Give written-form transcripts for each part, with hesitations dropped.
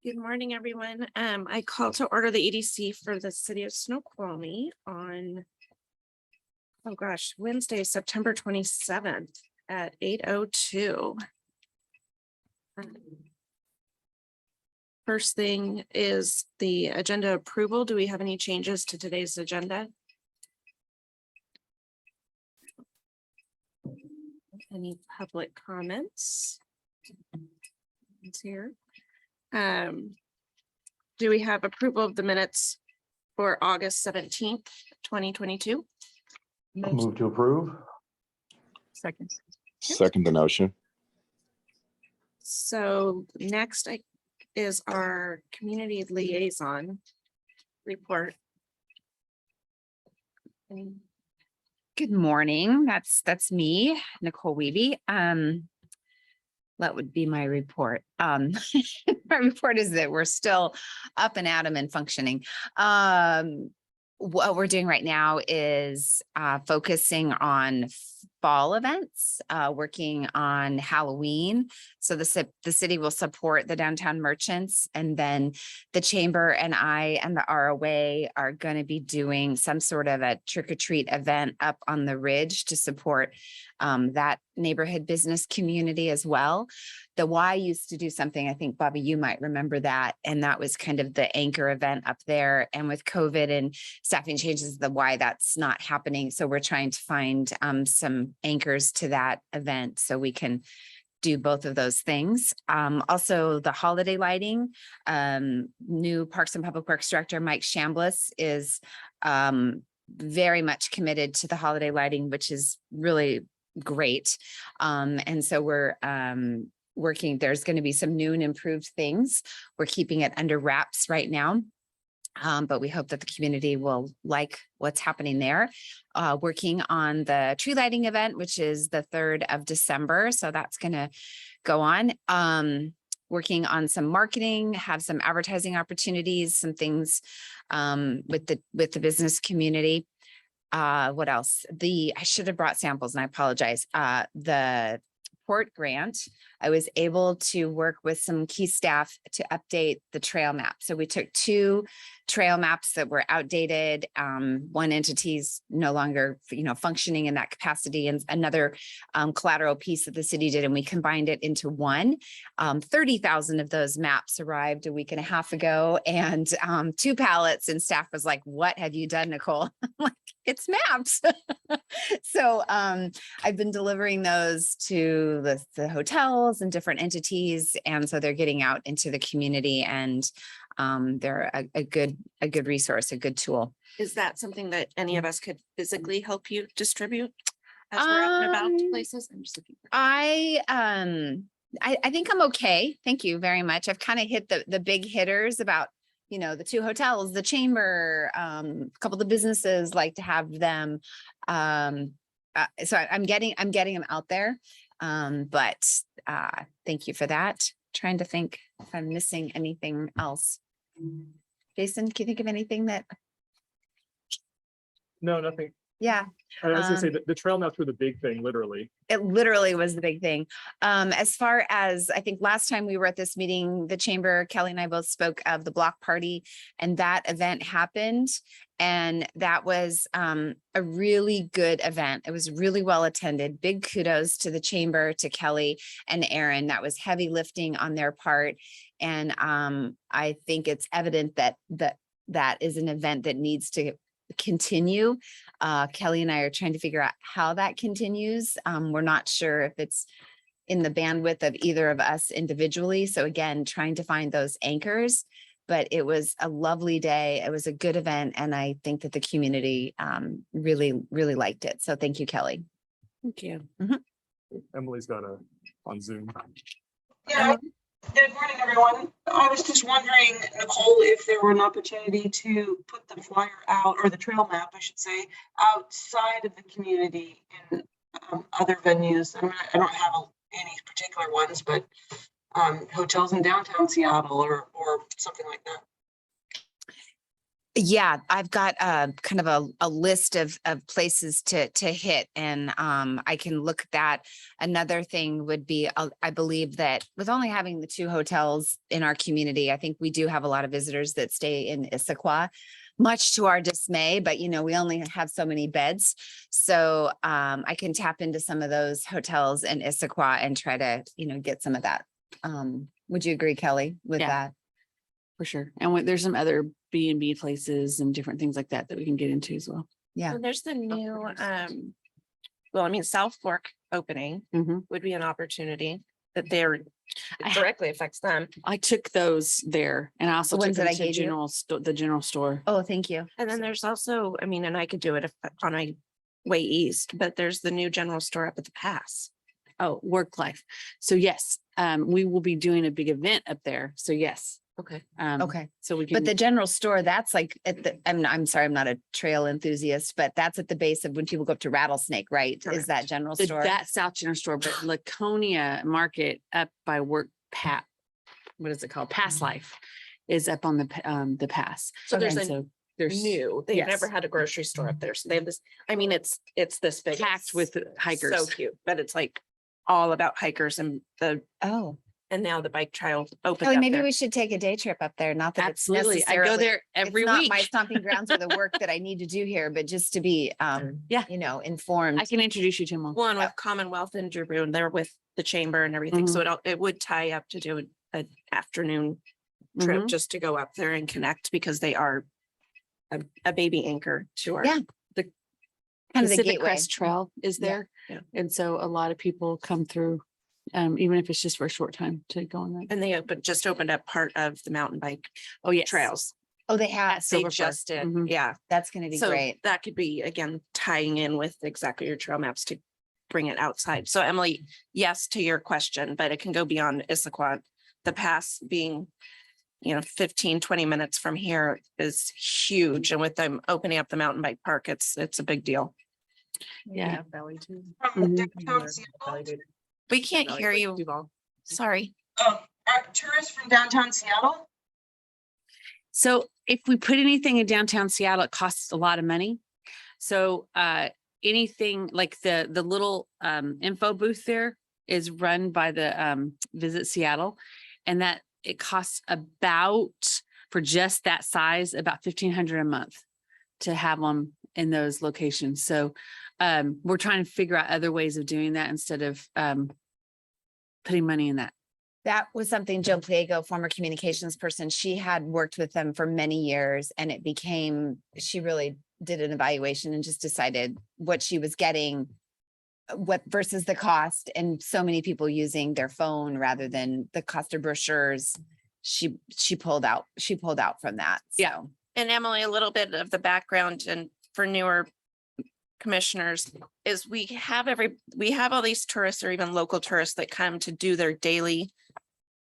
Good morning, everyone. I call to order the EDC for the city of Snoqualmie on, oh gosh, Wednesday, September 27th at 8:02. First thing is the agenda approval. Do we have any changes to today's agenda? Any public comments? It's here. Do we have approval of the minutes for August 17th, 2022? I'll move to approve. Second. Second the motion. So next is our community liaison report. Good morning. That's me, Nicole Weeby. That would be my report. My report is that we're still up and at 'em and functioning. What we're doing right now is focusing on fall events, working on Halloween. So the city will support the downtown merchants, and then the chamber and I and the ROA are going to be doing some sort of a trick-or-treat event up on the ridge to support that neighborhood business community as well. The Y used to do something, I think, Bobby, you might remember that, and that was kind of the anchor event up there. And with COVID and staffing changes, the Y, that's not happening. So we're trying to find some anchors to that event so we can do both of those things. Also the holiday lighting, new Parks and Public Works Director, Mike Chambliss, is very much committed to the holiday lighting, which is really great. And so we're working, there's going to be some new and improved things. We're keeping it under wraps right now. But we hope that the community will like what's happening there. Working on the tree lighting event, which is the 3rd of December. So that's going to go on. Working on some marketing, have some advertising opportunities, some things with the business community. What else? I should have brought samples and I apologize. The port grant, I was able to work with some key staff to update the trail map. So we took 2 trail maps that were outdated. One entity's no longer, functioning in that capacity, and another collateral piece that the city did, and we combined it into one. 30,000 of those maps arrived a week and a half ago, and 2 pallets, and staff was like, "What have you done, Nicole?" I'm like, "It's maps." So I've been delivering those to the hotels and different entities, and so they're getting out into the community, and they're a good resource, a good tool. Is that something that any of us could physically help you distribute as we're out and about places? I'm just looking for. I think I'm okay. Thank you very much. I've kind of hit the big hitters about, the 2 hotels, the chamber, a couple of the businesses like to have them. So I'm getting them out there. But thank you for that. Trying to think if I'm missing anything else. Jason, can you think of anything that? No, nothing. Yeah. I was gonna say the trail maps were the big thing, literally. It literally was the big thing. As far as, I think last time we were at this meeting, the chamber, Kelly and I both spoke of the block party, and that event happened. And that was a really good event. It was really well attended. Big kudos to the chamber, to Kelly and Aaron. That was heavy lifting on their part. And I think it's evident that is an event that needs to continue. Kelly and I are trying to figure out how that continues. We're not sure if it's in the bandwidth of either of us individually. So again, trying to find those anchors, but it was a lovely day. It was a good event. And I think that the community really, really liked it. So thank you, Kelly. Thank you. Emily's got on Zoom. Yeah. Good morning, everyone. I was just wondering, Nicole, if there were an opportunity to put the flyer out, or the trail map, I should say, outside of the community in other venues. I mean, I don't have any particular ones, but hotels in downtown Seattle or something like that. Yeah, I've got kind of a list of places to hit, and I can look at that. Another thing would be, I believe that with only having the 2 hotels in our community, I think we do have a lot of visitors that stay in Issaquah, much to our dismay, but we only have so many beds. So I can tap into some of those hotels in Issaquah and try to, get some of that. Would you agree, Kelly, with Yeah. that? For sure. And there's some other B&B places and different things like that we can get into as well. Yeah. And there's the new, well, I mean, South Fork opening Mhm. would be an opportunity that they're, it I- directly affects them. I took those there, and I also The took ones that them I to gave you? the general store. Oh, thank you. And then there's also, I mean, and I could do it on my way east, but there's the new general store up at the pass. Oh, work life. So yes, we will be doing a big event up there. So yes. Okay. Okay. So we can. But the general store, that's like at the, I'm sorry, I'm not a trail enthusiast, but that's at the base of when people go up to Rattlesnake, right? Is Correct. that general the- store? that South General Store, but Laconia Market up by what is it called? Pass Life is up on the pass. So there's And a so there's new, they've yes. never had a grocery store up there. So they have this, I mean, it's this big. packed It's with hikers. So cute, but it's like all about hikers and Oh, now the bike trail opened Kelly, up maybe there. we should take a day trip up there. Not that Absolutely. it's I go necessarily, there every it's not week. my stomping grounds or the work that I need to do here, but just to be, Yeah. informed. I can introduce you to them all. One with Commonwealth and Drew, and they're with the chamber and everything. So it would tie up to do an afternoon trip Mhm. just to go up there and connect because they are a baby anchor to our. Yeah. Kind of the Pacific gateway. Crest Trail is Yeah. there. Yeah. And so a lot of people come through, even if it's just for a short time to go on that. And they just opened up part of the mountain bike Oh, yes. trails. Oh, they have. At They Silver Fir. just did, Mhm. yeah. That's going to be So great. that could be, again, tying in with exactly your trail maps to bring it outside. So Emily, yes, to your question, but it can go beyond Issaquah. The pass being, 15, 20 minutes from here is huge. And with them opening up the mountain bike park, it's a big deal. Yeah. From downtown Seattle, We can't hear you. Sorry. are tourists from downtown Seattle? So if we put anything in downtown Seattle, it costs a lot of money. So anything like the little info booth there is run by the Visit Seattle. And that it costs about, for just that size, about $1,500 a month to have them in those locations. So we're trying to figure out other ways of doing that instead of putting money in that. That was something Joe Pliego, former communications person, she had worked with them for many years, and it became, she really did an evaluation and just decided what she was getting, what versus the cost, and so many people using their phone rather than the cost of brochures. She pulled out from that. Yeah. So, And Emily, a little bit of the background and for newer commissioners is we have all these tourists or even local tourists that come to do their daily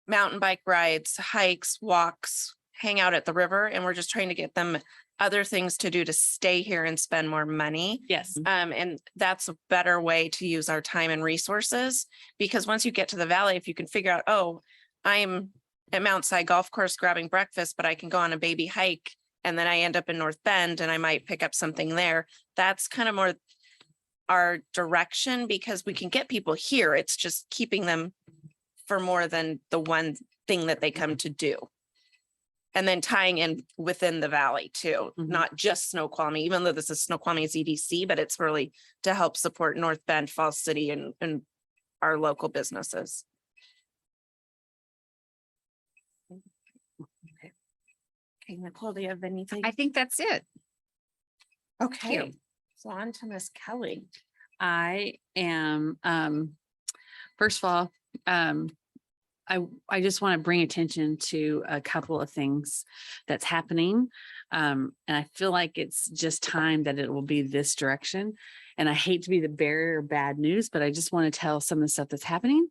mountain bike rides, hikes, walks, hang out at the river. And we're just trying to get them other things to do to stay here and spend more money. Yes. And that's a better way to use our time and resources, because once you get to the valley, if you can figure out, oh, I'm at Mount Si Golf Course grabbing breakfast, but I can go on a baby hike and then I end up in North Bend and I might pick up something there. That's kind of more our direction, because we can get people here. It's just keeping them for more than the one thing that they come to do. And then tying in within the valley too, Mhm. not just Snoqualmie, even though this is Snoqualmie's EDC, but it's really to help support North Bend, Falls City and our local businesses. Okay, Nicole, do you have anything? I think that's it. Okay, so on to Miss Kelly. I am, first of all, I just want to bring attention to a couple of things that's happening. And I feel like it's just time that it will be this direction. And I hate to be the bearer of bad news, but I just want to tell some of the stuff that's happening.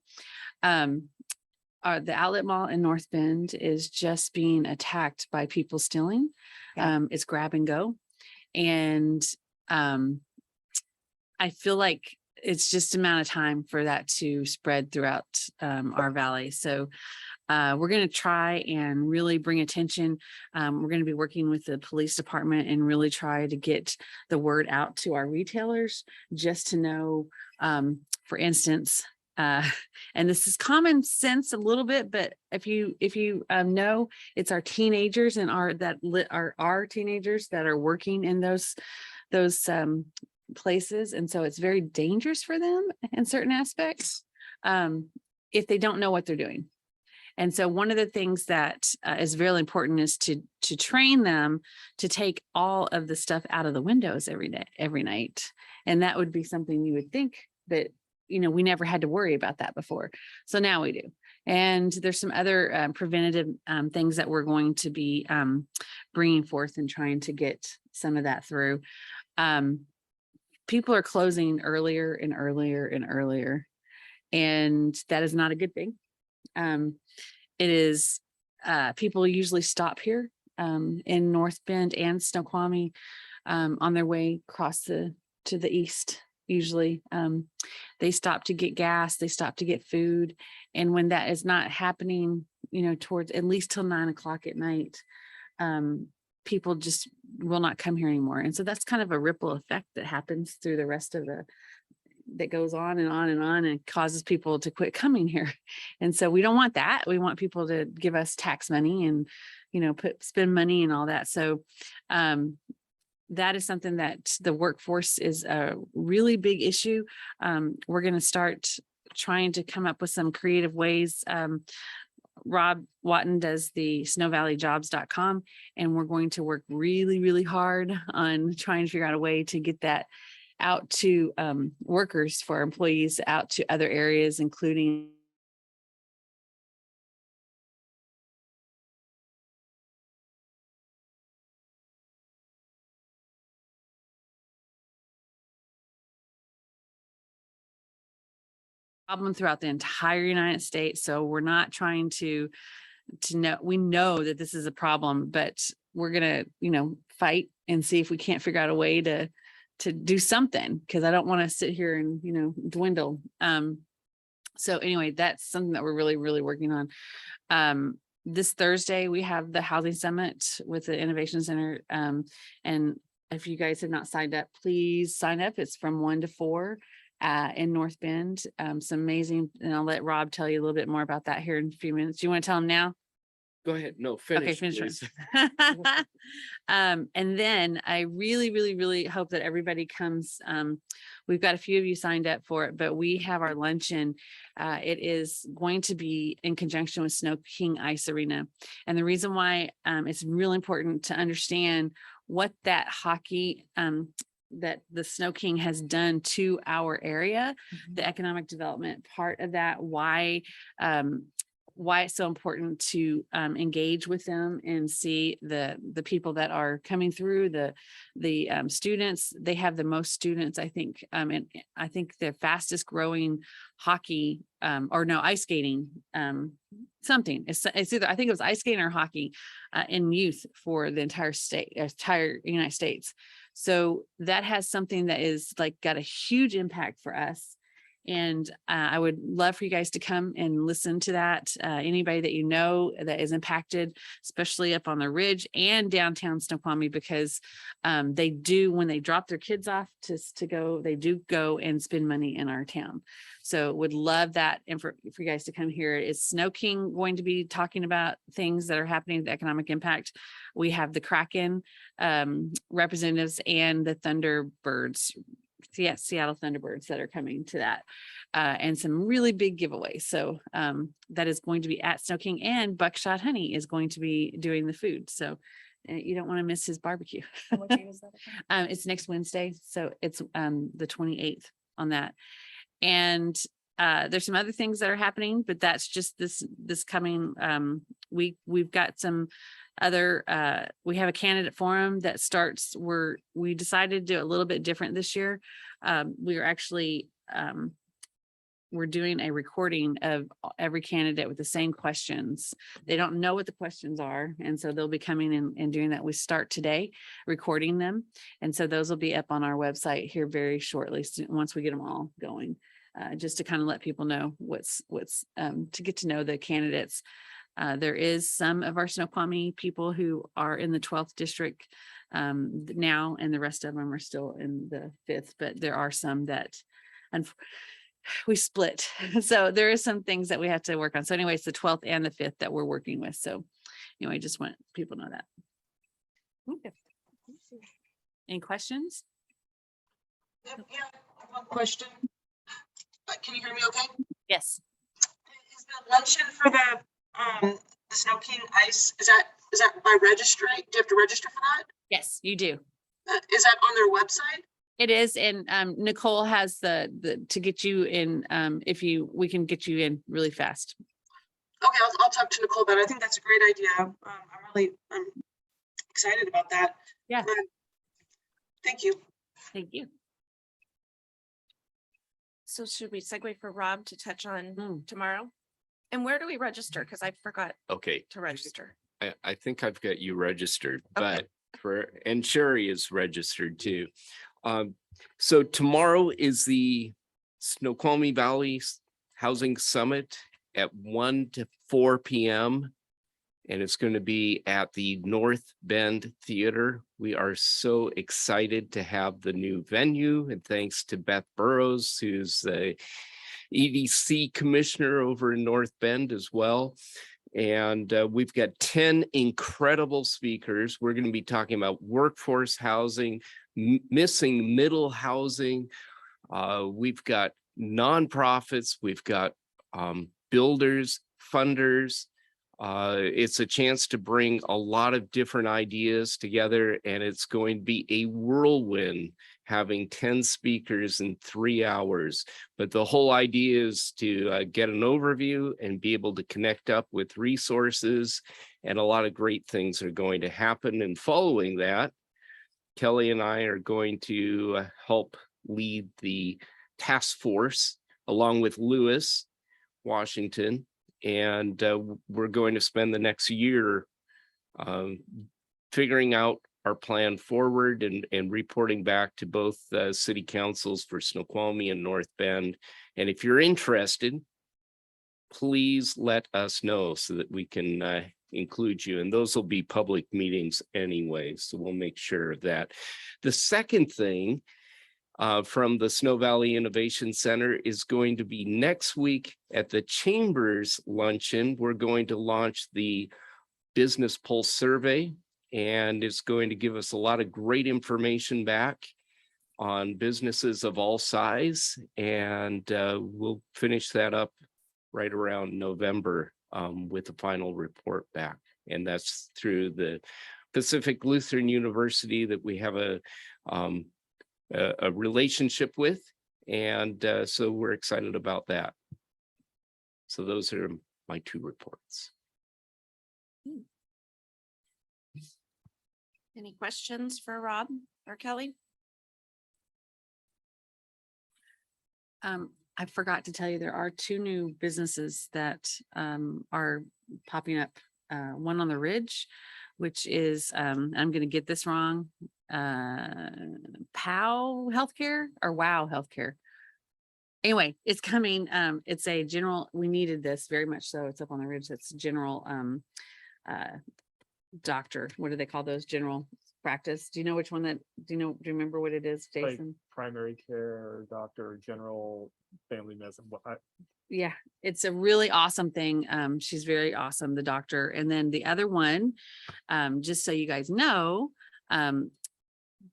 The outlet mall in North Bend is just being attacked by people stealing. Yeah. It's grab and go. And I feel like it's just a amount of time for that to spread throughout our valley. So we're going to try and really bring attention. We're going to be working with the police department and really try to get the word out to our retailers just to know, for instance, and this is common sense a little bit, but if you know, it's our teenagers and our teenagers that are working in those places. And so it's very dangerous for them in certain aspects if they don't know what they're doing. And so one of the things that is very important is to train them to take all of the stuff out of the windows every night. And that would be something you would think that, we never had to worry about that before. So now we do. And there's some other preventative things that we're going to be bringing forth and trying to get some of that through. People are closing earlier and earlier and earlier, and that is not a good thing. It is, people usually stop here in North Bend and Snoqualmie on their way across to the east. Usually they stop to get gas, they stop to get food. And when that is not happening, towards at least till 9 o'clock at night, people just will not come here anymore. And so that's kind of a ripple effect that happens through the rest of that goes on and on and on and causes people to quit coming here. And so we don't want that. We want people to give us tax money and, spend money and all that. So that is something that the workforce is a really big issue. We're going to start trying to come up with some creative ways. Rob Watton does the snowvalleyjobs.com, and we're going to work really, really hard on trying to figure out a way to get that out to workers, for our employees, out to other areas, including problem throughout the entire United States. So we're not trying to know, we know that this is a problem, but we're going to, fight and see if we can't figure out a way to do something, because I don't want to sit here and, dwindle. So anyway, that's something that we're really, really working on. This Thursday, we have the Housing Summit with the Innovation Center. And if you guys have not signed up, please sign up. It's from 1 to 4 in North Bend. Some amazing, and I'll let Rob tell you a little bit more about that here in a few minutes. Do you want to tell him now? Go ahead. No, Okay, finish, finish. please. And then I really, really, really hope that everybody comes. We've got a few of you signed up for it, but we have our luncheon. It is going to be in conjunction with Snow King Ice Arena. And the reason why it's really important to understand what that hockey, that the Snow King has done to our area, the economic development part of that, why it's so important to engage with them and see the people that are coming through, the students. They have the most students, I think, and I think the fastest growing hockey ice skating, something. It's either, I think it was ice skating or hockey in youth for the entire United States. So that has something that is got a huge impact for us. And I would love for you guys to come and listen to that. Anybody that that is impacted, especially up on the ridge and downtown Snoqualmie, because they do, when they drop their kids off to go, they do go and spend money in our town. So would love that. And for you guys to come here. Is Snow King going to be talking about things that are happening, the economic impact? We have the Kraken representatives and the Thunderbirds, Seattle Thunderbirds, that are coming to that, and some really big giveaways. So that is going to be at Snow King, and Buckshot Honey is going to be doing the food. So you don't want to miss his barbecue. What date is that? It's next Wednesday. So it's the 28th on that. And there's some other things that are happening, but that's just this coming week. We've got some other, we have a candidate forum that starts where we decided to do it a little bit different this year. We are actually, we're doing a recording of every candidate with the same questions. They don't know what the questions are. And so they'll be coming in and doing that. We start today recording them. And so those will be up on our website here very shortly, once we get them all going, just to kind of let people know what's to get to know the candidates. There is some of our Snoqualmie people who are in the 12th district now, and the rest of them are still in the 5th, but there are some that we split. So there is some things that we have to work on. So anyway, it's the 12th and the 5th that we're working with. So anyway, just want people to know that. Okay. Any questions? Yeah, I have one question. Can you hear me okay? Yes. Is the luncheon for the Snow King ice, is that by registry? Do you have to register for that? Yes, you do. Is that on their website? It is. And Nicole has the to get you in, we can get you in really fast. Okay, I'll talk to Nicole about it. I think that's a great idea. I'm excited about that. Yeah. Thank you. Thank you. So should we segue for Rob to touch on tomorrow? And where do we register? Because I forgot Okay, to register. I think I've got you registered, Okay. but and Sherry is registered too. So tomorrow is the Snoqualmie Valley Housing Summit at 1 to 4 p.m. And it's going to be at the North Bend Theater. We are so excited to have the new venue, and thanks to Beth Burrows, who's the EDC commissioner over in North Bend as well. And we've got 10 incredible speakers. We're going to be talking about workforce housing, missing middle housing. We've got nonprofits, we've got builders, funders. It's a chance to bring a lot of different ideas together, and it's going to be a whirlwind having 10 speakers in 3 hours. But the whole idea is to get an overview and be able to connect up with resources, and a lot of great things are going to happen. And following that, Kelly and I are going to help lead the task force along with Lewis, Washington. And we're going to spend the next year figuring out our plan forward and reporting back to both city councils for Snoqualmie and North Bend. And if you're interested, please let us know so that we can include you. And those will be public meetings anyway, so we'll make sure of that. The second thing from the Snow Valley Innovation Center is going to be next week at the Chambers Luncheon. We're going to launch the Business Pulse Survey, and it's going to give us a lot of great information back on businesses of all size. And we'll finish that up right around November with the final report back. And that's through the Pacific Lutheran University that we have a relationship with. And so we're excited about that. So those are my 2 reports. Any questions for Rob or Kelly? I forgot to tell you, there are 2 new businesses that are popping up. One on the Ridge, which is, I'm going to get this wrong, POW Healthcare or WOW Healthcare. Anyway, it's coming. It's a general, we needed this very much so. It's up on the Ridge. It's general doctor. What do they call those? General practice. Do you know which one that, do you remember what it is, Like Jason? primary care, doctor, general, family medicine. Yeah, it's a really awesome thing. She's very awesome, the doctor. And then the other one, just so you guys know,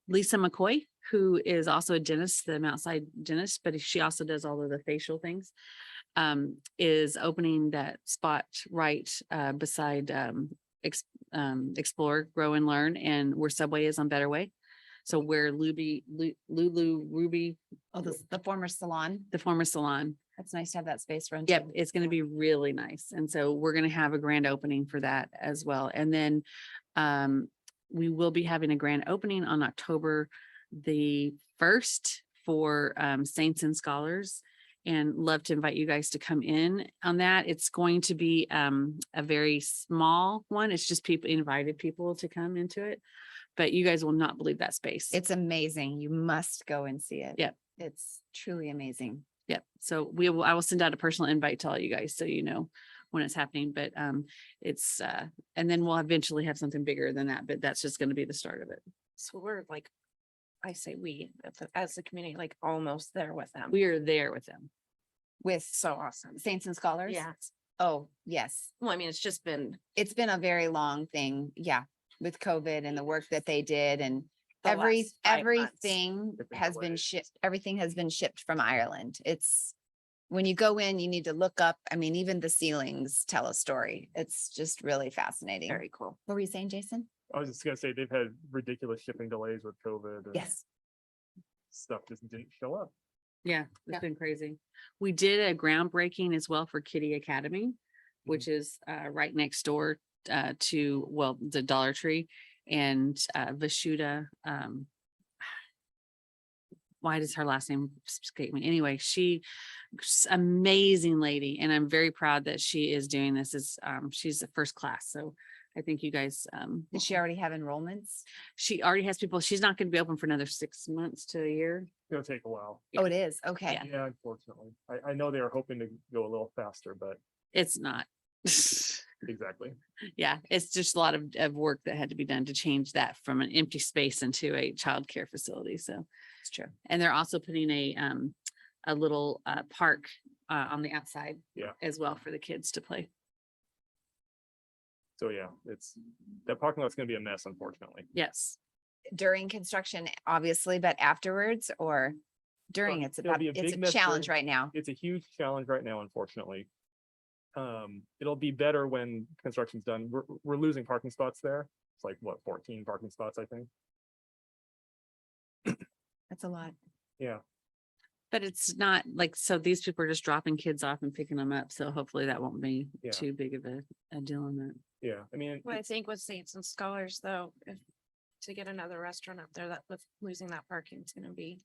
Lisa McCoy, who is also a dentist, the outside dentist, but she also does all of the facial things, is opening that spot right beside Explore, Grow and Learn, and where Subway is on Better Way. So where Lulu Ruby, The former salon. the former salon. It's nice to have that space rented. Yep, it's going to be really nice. And so we're going to have a grand opening for that as well. And then we will be having a grand opening on October the 1st for Saints and Scholars, and love to invite you guys to come in on that. It's going to be a very small one. It's just invited people to come into it, but you guys will not believe that space. It's amazing. You must go and see it. Yep. It's truly amazing. Yep. So I will send out a personal invite to all you guys so you know when it's happening, but it's and then we'll eventually have something bigger than that, but that's just going to be the start of it. So we're like, I say we, as the community, like almost there with them. We are there with them. With So awesome. Saints and Scholars? Yeah. Oh, yes. Well, I mean, it's just been It's been a very long thing. Yeah. With COVID and the work that they did and the last 5 months. everything It's been has been delayed. shipped, everything has been shipped from Ireland. It's, when you go in, you need to look up, I mean, even the ceilings tell a story. It's just really fascinating. Very cool. What were you saying, Jason? I was just gonna say, they've had ridiculous shipping delays with COVID. and Yes. Stuff just didn't show up. Yeah, Yeah. it's been crazy. We did a groundbreaking as well for Kitty Academy, which is right next door to, well, the Dollar Tree, and Vashuda. Why does her last name escape me? Anyway, she's amazing lady, and I'm very proud that she is doing this. Is she's a first class, so I think you guys. Did she already have enrollments? She already has people. She's not going to be open for another 6 months to a year. It'll take a while. Oh, it is. Okay. Yeah. Yeah, unfortunately. I know they are hoping to go a little faster, but It's not. exactly. Yeah, it's just a lot of work that had to be done to change that from an empty space into a childcare facility. So It's true. and they're also putting a little park on the outside. Yeah. As well for the kids to play. So yeah, that parking lot's gonna be a mess, unfortunately. Yes. During construction, obviously, but afterwards or during, Well, it's it'll about, be a it's big a mess challenge during- right now. It's a huge challenge right now, unfortunately. It'll be better when construction's done. We're losing parking spots there. It's like, what, 14 parking spots, I think? That's a lot. Yeah, But it's not like, so these people are just dropping kids off and picking them up. So hopefully that won't be Yeah. too big of a deal on that. yeah. I mean, Well, I think with Saints and Scholars though, if to get another restaurant up there, that with losing that parking is gonna be.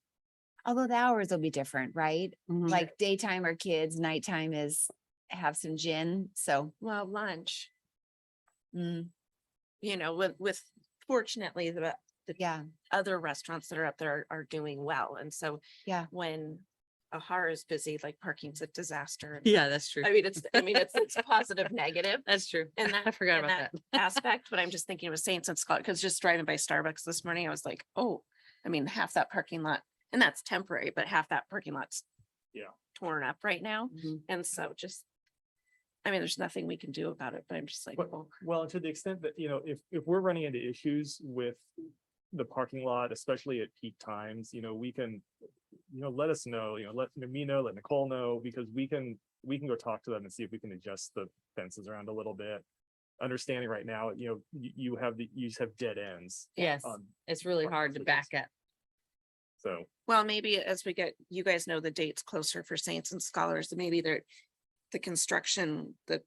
Although the hours will be different, right? Mhm. Like daytime are kids, nighttime is have some gin. So, Well, lunch, mm, you know, with fortunately the yeah, other restaurants that are up there are doing well. And so yeah. when Ahar is busy, like parking's a disaster. Yeah, that's true. I mean, it's a positive, negative That's true. in that. I forgot in about that. Aspect, but I'm just thinking with Saints and Scholars, because just driving by Starbucks this morning, I was like, oh, I mean, half that parking lot, and that's temporary, but half that parking lot's Yeah. torn up right now. Mhm. And so just, I mean, there's nothing we can do about it, but I'm just like, But- oh, well, to the extent that, if we're running into issues with the parking lot, especially at peak times, we can, let us know, let me know, let Nicole know, because we can go talk to them and see if we can adjust the fences around a little bit. Understanding right now, you just have dead ends. Yes, on- it's really parking hard to spaces. back up. So, well, maybe as we get, you guys know the dates closer for Saints and Scholars, maybe the construction, the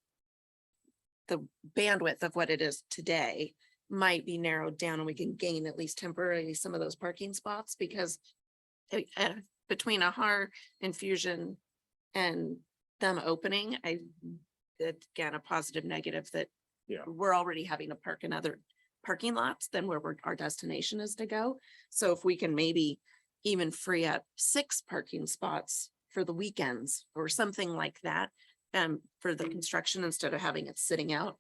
bandwidth of what it is today might be narrowed down and we can gain at least temporarily some of those parking spots because between Ahar, Infusion and them opening, again, a positive, negative that Yeah. we're already having to park in other parking lots than where our destination is to go. So if we can maybe even free up 6 parking spots for the weekends or something like that, for the construction instead of having it sitting out.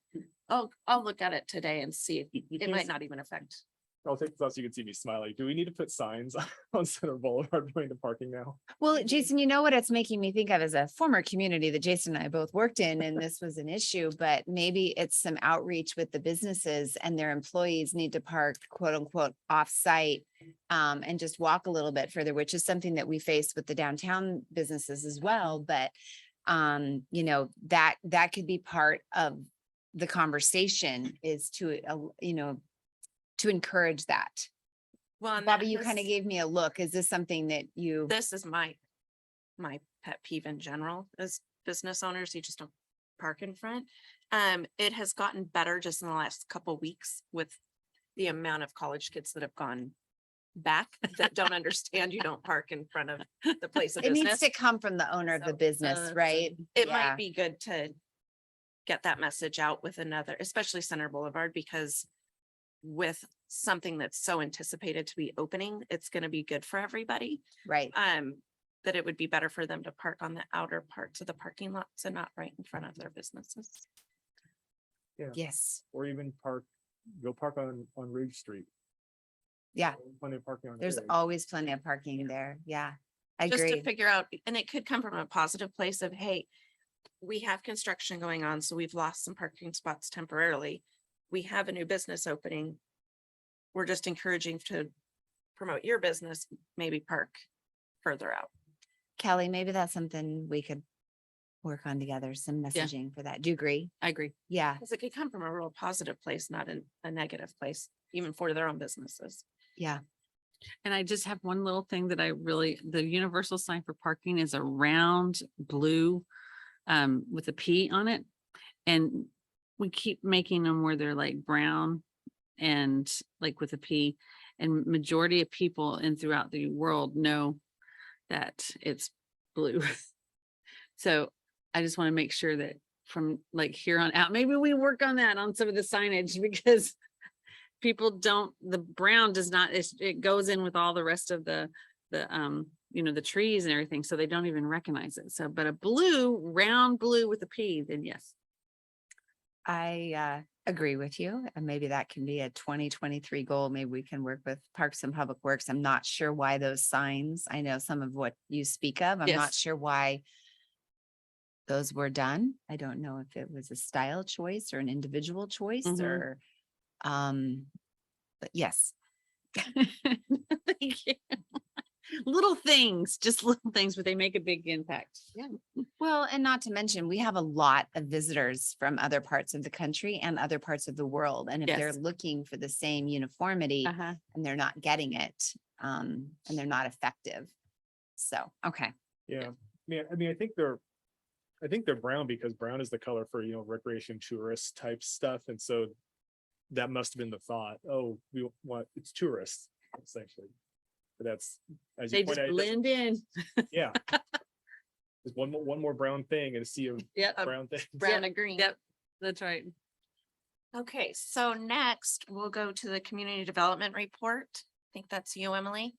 I'll look at it today and see. It might not even affect. I'll take this out so you can see me smiling. Do we need to put signs on Center Boulevard going to parking now? Well, Jason, you know what it's making me think of as a former community that Jason and I both worked in, and this was an issue, but maybe it's some outreach with the businesses and their employees need to park quote unquote off-site and just walk a little bit further, which is something that we face with the downtown businesses as well. But that could be part of the conversation is to encourage that. Well, and Bobby, that you kind of has- gave me a look. Is this something that you? This is my pet peeve in general as business owners. You just don't park in front. It has gotten better just in the last couple weeks with the amount of college kids that have gone back that don't understand you don't park in front of the place of It needs business. to come from the owner of the So, business, right? It Yeah. might be good to get that message out with another, especially Center Boulevard, because with something that's so anticipated to be opening, it's going to be good for everybody. Right. that it would be better for them to park on the outer parts of the parking lots and not right in front of their businesses. Yes, Or even go park on Ridge Street. yeah, Plenty of parking on. there's Ridge. always plenty of parking there. Yeah, I Just to agree. figure out, and it could come from a positive place of, hey, we have construction going on, so we've lost some parking spots temporarily. We have a new business opening. We're just encouraging to promote your business, maybe park further out. Kelly, maybe that's something we could work on together, some Yeah. messaging for that. Do you agree? I agree. Yeah, Because it could come from a real positive place, not a negative place, even for their own businesses. yeah. And I just have one little thing that the universal sign for parking is a round blue with a P on it. And we keep making them where they're like brown and like with a P. And majority of people in throughout the world know that it's blue. So I just want to make sure that from like here on out, maybe we work on that on some of the signage because people don't, the brown does not, it goes in with all the rest of the the trees and everything. So they don't even recognize it. So, but a blue, round blue with a P, then yes. I agree with you. And maybe that can be a 2023 goal. Maybe we can work with Parks and Public Works. I'm not sure why those signs, I know some of what you speak of. I'm not Yes. sure why those were done. I don't know if it was a style choice or an individual choice Mhm. or, but yes, Thank you. Little things, just little things, but they make a big impact. Yeah. well, and not to mention, we have a lot of visitors from other parts of the country and other parts of the world. And if they're Yes. looking for the same uniformity Uh-huh. and they're not getting it, and they're not effective. So, okay. Yeah, I think they're brown because brown is the color for, recreation tourist type stuff. And so that must have been the thought. Oh, we want, it's tourists essentially. But that's, as you They point just out, it doesn't- blend in. yeah. There's one more brown thing and a sea of Yep. brown things. Brown and green. Yep. That's right. Okay, so next we'll go to the community development report. I think that's you, Emily.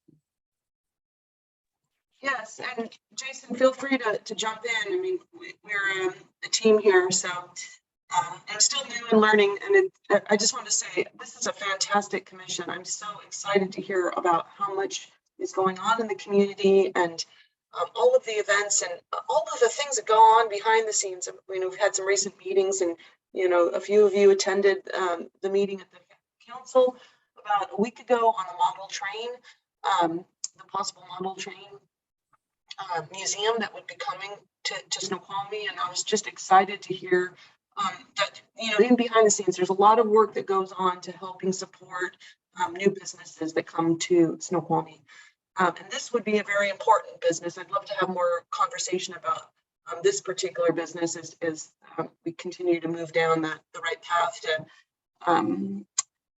Yes, and Jason, feel free to jump in. I mean, we're a team here, so I'm still new and learning. And I just want to say, this is a fantastic commission. I'm so excited to hear about how much is going on in the community and all of the events and all of the things that go on behind the scenes. We've had some recent meetings and, a few of you attended the meeting at the council about a week ago on the model train, the possible model train museum that would be coming to Snoqualmie. And I was just excited to hear that, in behind the scenes, there's a lot of work that goes on to helping support new businesses that come to Snoqualmie. And this would be a very important business. I'd love to have more conversation about this particular business as we continue to move down the right path to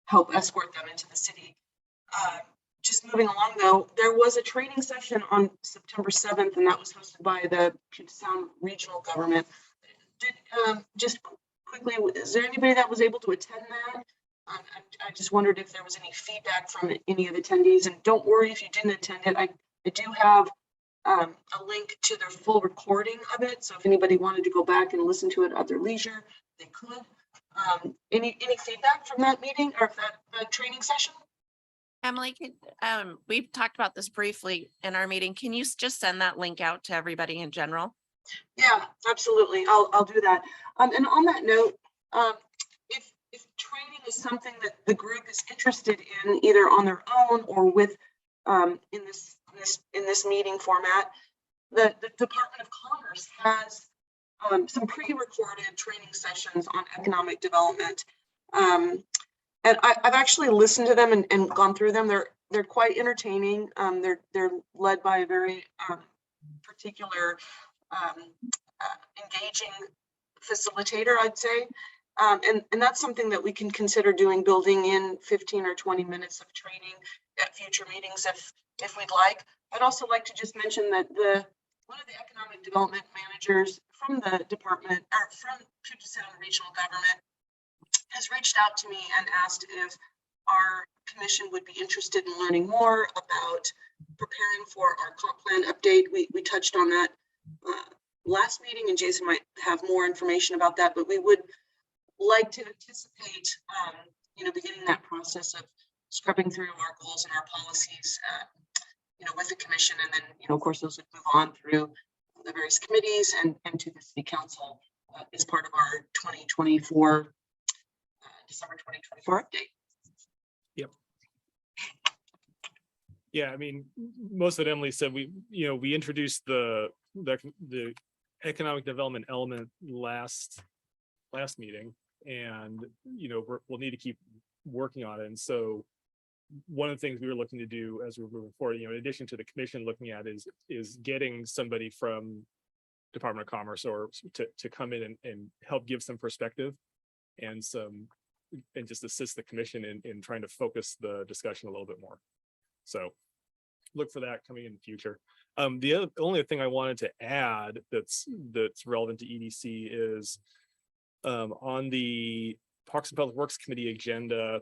help escort them into the city. Just moving along though, there was a training session on September 7th, and that was hosted by the Puget Sound Regional Government. Just quickly, is there anybody that was able to attend that? I just wondered if there was any feedback from any of the attendees, and don't worry if you didn't attend it. I do have a link to their full recording of it, so if anybody wanted to go back and listen to it at their leisure, they could. Any feedback from that meeting or that training session? Emily, we've talked about this briefly in our meeting. Can you just send that link out to everybody in general? Yeah, absolutely. I'll do that. And on that note, if training is something that the group is interested in, either on their own or with in this meeting format, the Department of Commerce has some pre-recorded training sessions on economic development. And I've actually listened to them and gone through them. They're quite entertaining. They're led by a very particular engaging facilitator, I'd say. And that's something that we can consider building in 15 or 20 minutes of training at future meetings if we'd like. I'd also like to just mention that one of the economic development managers from the department or from Puget Sound Regional Government has reached out to me and asked if our commission would be interested in learning more about preparing for our comp plan update. We touched on that last meeting, and Jason might have more information about that, but we would like to anticipate, beginning that process of scrubbing through our goals and our policies, with the commission, and then, of course, those would move on through the various committees and to the city council as part of our 2024, December 2024 update. Yeah, I mean, most of what Emily said, we introduced the economic development element last meeting, and we'll need to keep working on it. And so one of the things we were looking to do as we're moving forward, in addition to the commission looking at is getting somebody from Department of Commerce or to come in and help give some perspective and just assist the commission in trying to focus the discussion a little bit more. So look for that coming in the future. The only thing I wanted to add that's relevant to EDC is on the Parks and Public Works Committee agenda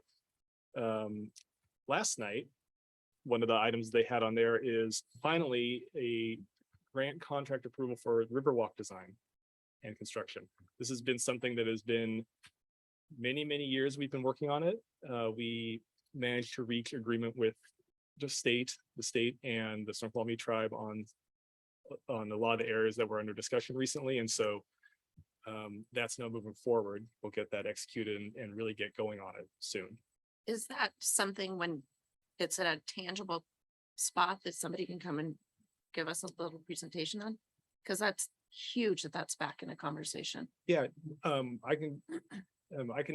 last night, one of the items they had on there is finally a grant contract approval for Riverwalk design and construction. This has been something that has been many years we've been working on it. We managed to reach agreement with the state and the Snoqualmie tribe on a lot of the areas that were under discussion recently. And so that's now moving forward. We'll get that executed and really get going on it soon. Is that something when it's at a tangible spot that somebody can come and give us a little presentation on? Because that's huge that's back in a conversation. Yeah, I can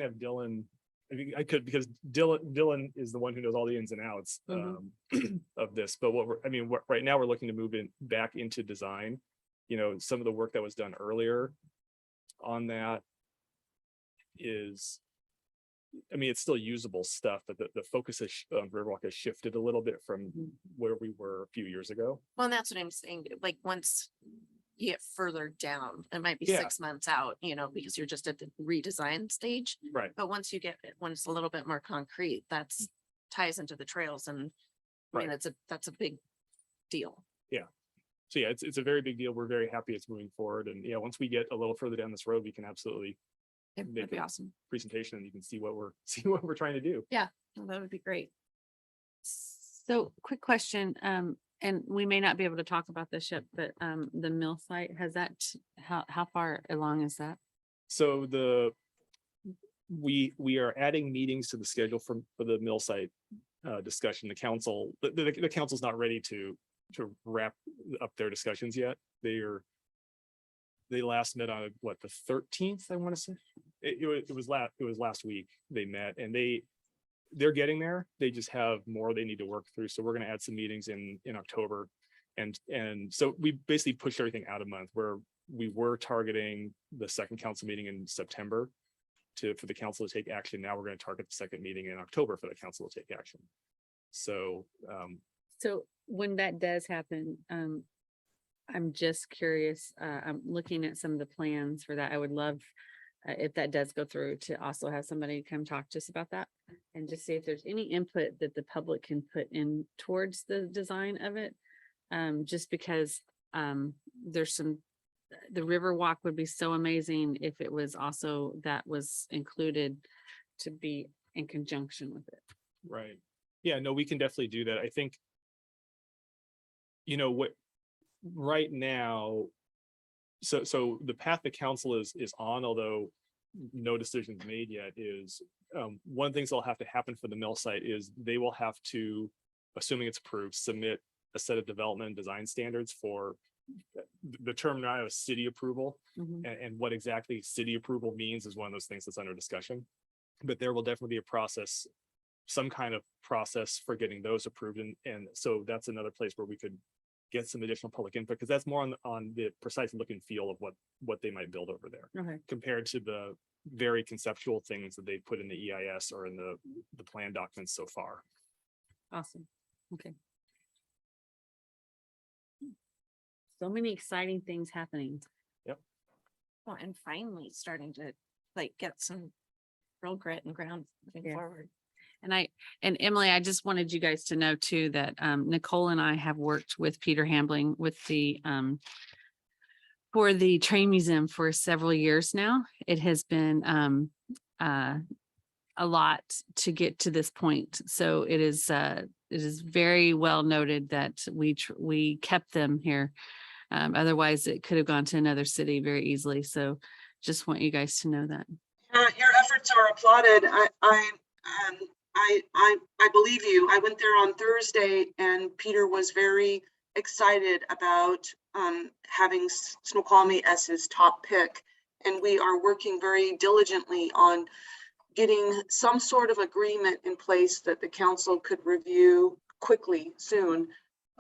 have Dylan. I mean, I could, because Dylan is the one who knows all the ins and outs of this. But right now we're looking to move back into design. Some of the work that was done earlier on that is, it's still usable stuff, but the focus of Riverwalk has shifted a little bit from where we were a few years ago. Well, and that's what I'm saying. Like once you get further down, it might be Yeah. 6 months out, because you're just at the redesign stage. Right. But once it's a little bit more concrete, that's ties into the trails, and I mean, that's a big deal. So yeah, it's a very big deal. We're very happy it's moving forward. And once we get a little further down this road, we can absolutely That'd make be a awesome. presentation and you can see what we're trying to do. Well, that would be great. So quick question, and we may not be able to talk about this yet, but the mill site, how far along is that? So we are adding meetings to the schedule for the mill site discussion. The council's not ready to wrap up their discussions yet. They last met on the 13th, I want to say. It was last week they met, and they're getting there. They just have more they need to work through. So we're going to add some meetings in October. And so we basically pushed everything out a month, where we were targeting the second council meeting in September for the council to take action. Now we're going to target the second meeting in October for the council to take action. So So when that does happen, I'm just curious, I'm looking at some of the plans for that. I would love, if that does go through, to also have somebody come talk to us about that and just see if there's any input that the public can put in towards the design of it. Just because the Riverwalk would be so amazing if it was also, that was included to be in conjunction with it. right. Yeah, no, we can definitely do that. I think, what right now, so the path the council is on, although no decisions made yet, is one of the things that'll have to happen for the mill site is they will have to, assuming it's approved, submit a set of development and design standards for the term now is city approval. And what exactly city approval means is one of those things that's under discussion. But there will definitely be a process, some kind of process for getting those approved. And so that's another place where we could get some additional public input, because that's more on the precise look and feel of what they might build over there, Okay. compared to the very conceptual things that they put in the EIS or in the plan documents so far. Awesome. Okay. So many exciting things happening. Well, and finally starting to get some real grit and ground moving Yeah. forward. And Emily, I just wanted you guys to know too, that Nicole and I have worked with Peter Hambling with the for the train museum for several years now. It has been a lot to get to this point. So it is very well noted that we kept them here. Otherwise it could have gone to another city very easily. So just want you guys to know that. Your efforts are applauded. I believe you. I went there on Thursday and Peter was very excited about having Snoqualmie as his top pick. And we are working very diligently on getting some sort of agreement in place that the council could review quickly soon,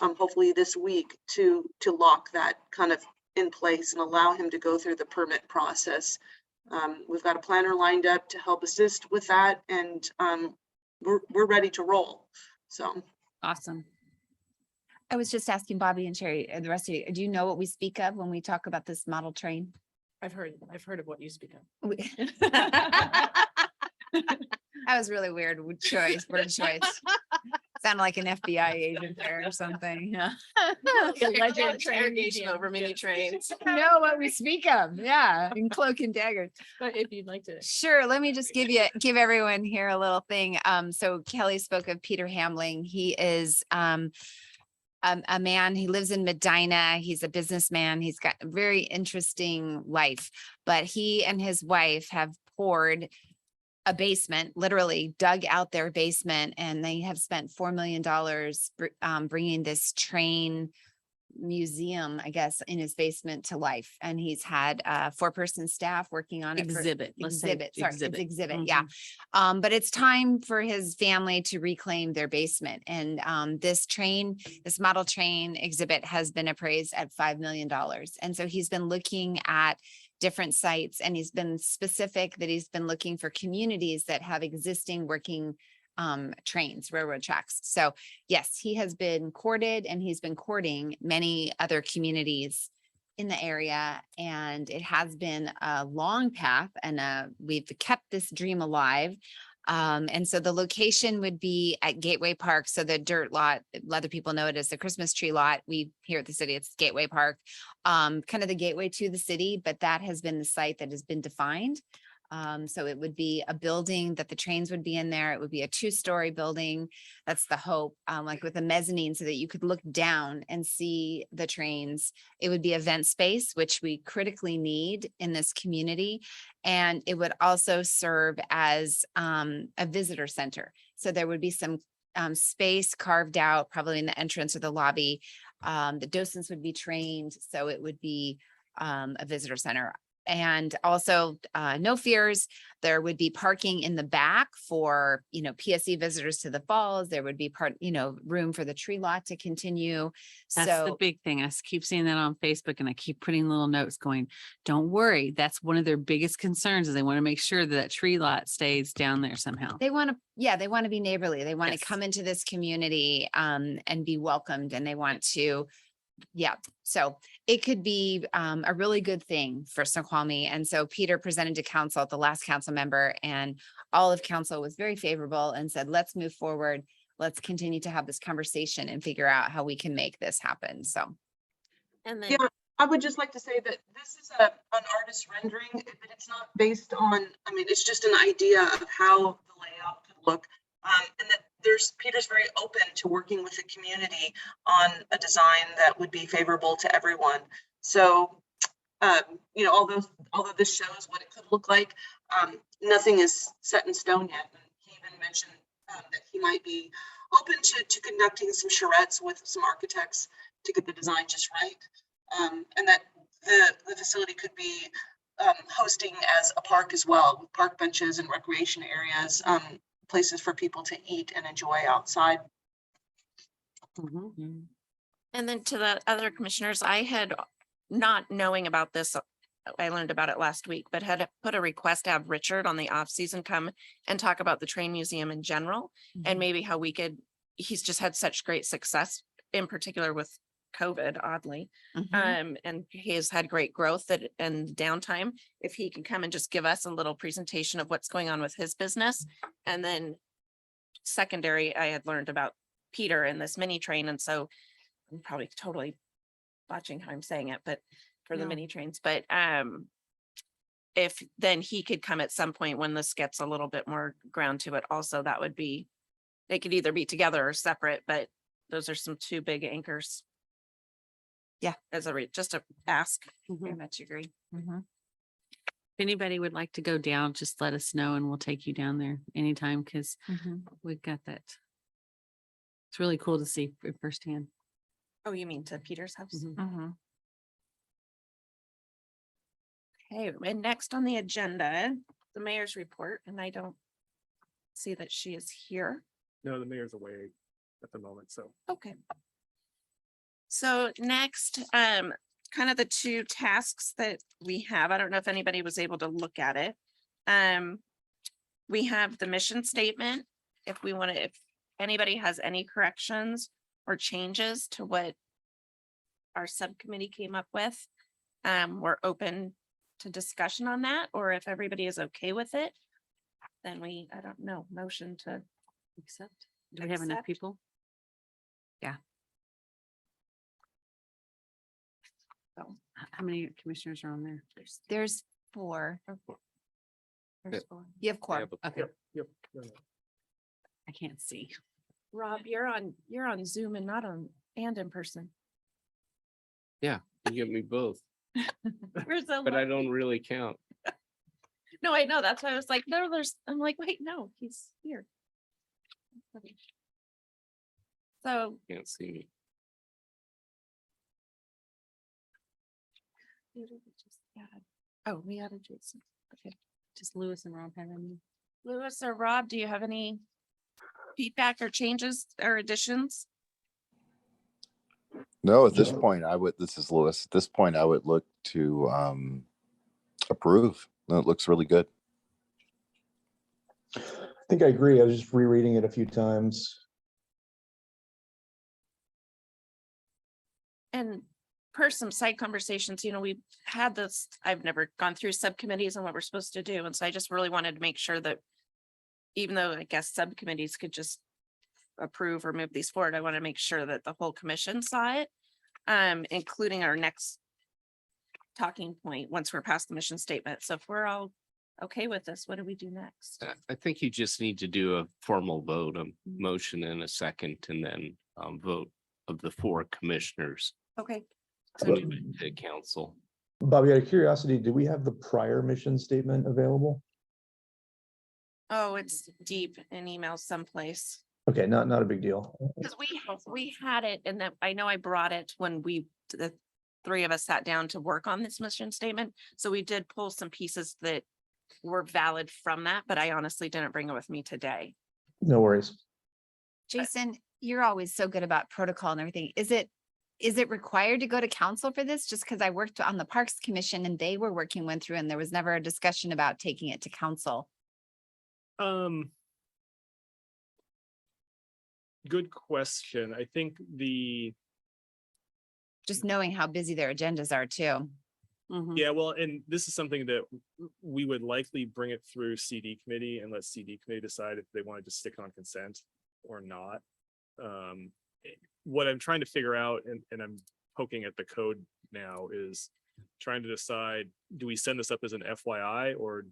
hopefully this week, to lock that kind of in place and allow him to go through the permit process. We've got a planner lined up to help assist with that, and we're ready to roll. So Awesome. I was just asking Bobby and Sherry and the rest of you, do you know what we speak of when we talk about this model train? I've heard of what you speak of. We- That was really weird word choice. Sounded like an FBI agent there or something. Yeah. Interrogation over mini trains. Know what we speak of. Yeah. In cloak and daggers. But if you'd like to. Sure. Let me just give everyone here a little thing. So Kelly spoke of Peter Hambling. He is a man, he lives in Medina. He's a businessman. He's got a very interesting life, but he and his wife have poured a basement, literally dug out their basement, and they have spent $4 million bringing this train museum, I guess, in his basement to life. And he's had 4-person staff working on it. Exhibit. Let's say It's exhibit. Yeah. But it's time for his family to reclaim their basement. And this model train exhibit has been appraised at $5 million. And so he's been looking at different sites, and he's been specific that he's been looking for communities that have existing working trains, railroad tracks. So yes, he has been courted, and he's been courting many other communities in the area. And it has been a long path, and we've kept this dream alive. And so the location would be at Gateway Park. So the dirt lot, other people know it as the Christmas tree lot. We here at the city, it's Gateway Park, kind of the gateway to the city, but that has been the site that has been defined. So it would be a building that the trains would be in there. It would be a 2-story building. That's the hope, like with a mezzanine so that you could look down and see the trains. It would be event space, which we critically need in this community. And it would also serve as a visitor center. So there would be some space carved out, probably in the entrance or the lobby. The docents would be trained. So it would be a visitor center. And also, no fears, there would be parking in the back for, PSE visitors to the falls. There would be room for the tree lot to continue. That's the big thing. I keep seeing that on Facebook, and I keep putting little notes going, don't worry. That's one of their biggest concerns, is they want to make sure that tree lot stays down there somehow. They want to be neighborly. They want to come into this community and be welcomed, and they want to. Yeah, so it could be a really good thing for Snoqualmie. And so Peter presented to council at the last council member, and all of council was very favorable and said, let's move forward. Let's continue to have this conversation and figure out how we can make this happen. So. And then, yeah, I would just like to say that this is an artist rendering, but it's not based on, it's just an idea of how the layout could look. And that Peter's very open to working with the community on a design that would be favorable to everyone. So, although this shows what it could look like, nothing is set in stone yet. And he even mentioned that he might be open to conducting some charrettes with some architects to get the design just right. And that the facility could be hosting as a park as well, with park benches and recreation areas. Places for people to eat and enjoy outside. and then to the other commissioners, I had, not knowing about this, I learned about it last week, but had put a request to have Richard on the off season come and talk about the train museum in general, and maybe how we could, he's just had such great success, in particular with COVID, oddly. And he has had great growth and downtime. If he can come and just give us a little presentation of what's going on with his business, and then secondary, I had learned about Peter in this mini train. And so I'm probably totally botching how I'm saying it, but for the No. mini trains, but if then he could come at some point when this gets a little bit more ground to it also, that would be, they could either be together or separate, but those are some two big anchors. Yeah. As a just a ask. Very much agree. If anybody would like to go down, just let us know and we'll take you down there anytime because we've got that. It's really cool to see firsthand. Oh, you mean to Peter's house? Mhm. Okay, and next on the agenda, the mayor's report, and I don't see that she is here. No, the mayor's away at the moment, so. Okay. So next, kind of the two tasks that we have, I don't know if anybody was able to look at it. We have the mission statement. If we want to, if anybody has any corrections or changes to what our subcommittee came up with, we're open to discussion on that, or if everybody is okay with it, then I don't know, motion to Accept. Do we have enough Accept. people? So, How many commissioners are on there? There's 4. there's four. You have core. Okay, Yep. I can't see. Rob, you're on Zoom and not on, and in person. You get me both, Where's the? but I don't really count. No, I know, that's why I was like, no, I'm like, wait, no, he's here. So, Can't see me. oh, we added Jason. Okay. Just Lewis and Rob have any? Lewis or Rob, do you have any feedback or changes or additions? No, at this point, this is Lewis. At this point, I would look to approve. No, it looks really good. I think I agree. I was just rereading it a few times. And per some side conversations, we've had this, I've never gone through subcommittees and what we're supposed to do. And so I just really wanted to make sure that even though I guess subcommittees could just approve or move these forward, I want to make sure that the whole commission saw it, including our next talking point once we're past the mission statement. So if we're all okay with this, what do we do next? I think you just need to do a formal vote, a motion in a second, and then vote of the 4 commissioners. Okay. So move it to council. Bobby, out of curiosity, do we have the prior mission statement available? Oh, it's deep in emails someplace. Okay, not a big deal. Because we had it, and then I know I brought it when the 3 of us sat down to work on this mission statement. So we did pull some pieces that were valid from that, but I honestly didn't bring it with me today. No worries. Jason, you're always so good about protocol and everything. Is it required to go to council for this? Just because I worked on the Parks Commission and they were working one through and there was never a discussion about taking it to council. Good question. I think Just knowing how busy their agendas are too. yeah, well, and this is something that we would likely bring it through CD committee and let CD committee decide if they want to just stick on consent or not. What I'm trying to figure out, and I'm poking at the code now, is trying to decide, do we send this up as an FYI or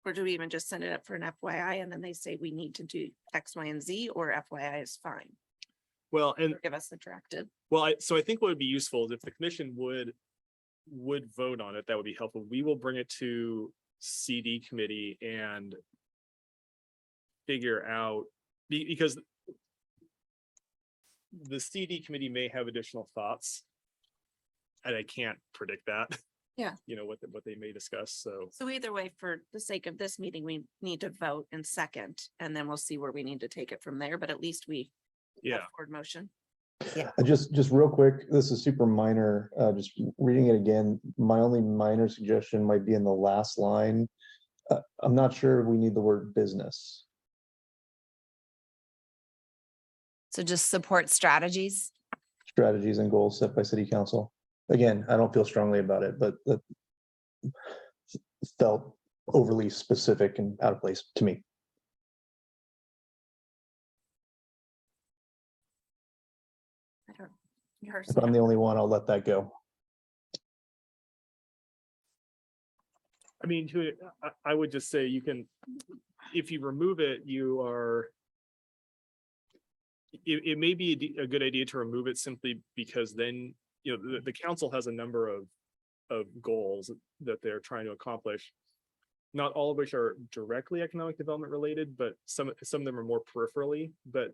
Or do we even just send it up for an FYI and then they say we need to do X, Y, and Z, or FYI is fine? well, and Or give us the directive. well, so I think what would be useful is if the commission would vote on it, that would be helpful. We will bring it to CD committee and figure out, because the CD committee may have additional thoughts. And I can't predict that. Yeah. What they may discuss, so. So either way, for the sake of this meeting, we need to vote in second, and then we'll see where we need to take it from there, but at least we have Yeah, forward motion. Just real quick, this is super minor. Just reading it again, my only minor suggestion might be in the last line. I'm not sure we need the word business. So just support strategies. Strategies and goals set by city council. Again, I don't feel strongly about it, but that felt overly specific and out of place to me. I don't. Yours, If I'm the only one, I'll let that go. I mean, I would just say you can, if you remove it, you are. It may be a good idea to remove it simply because then, you know, the council has a number of goals that they're trying to accomplish. Not all of which are directly economic development related, but some of them are more peripherally, but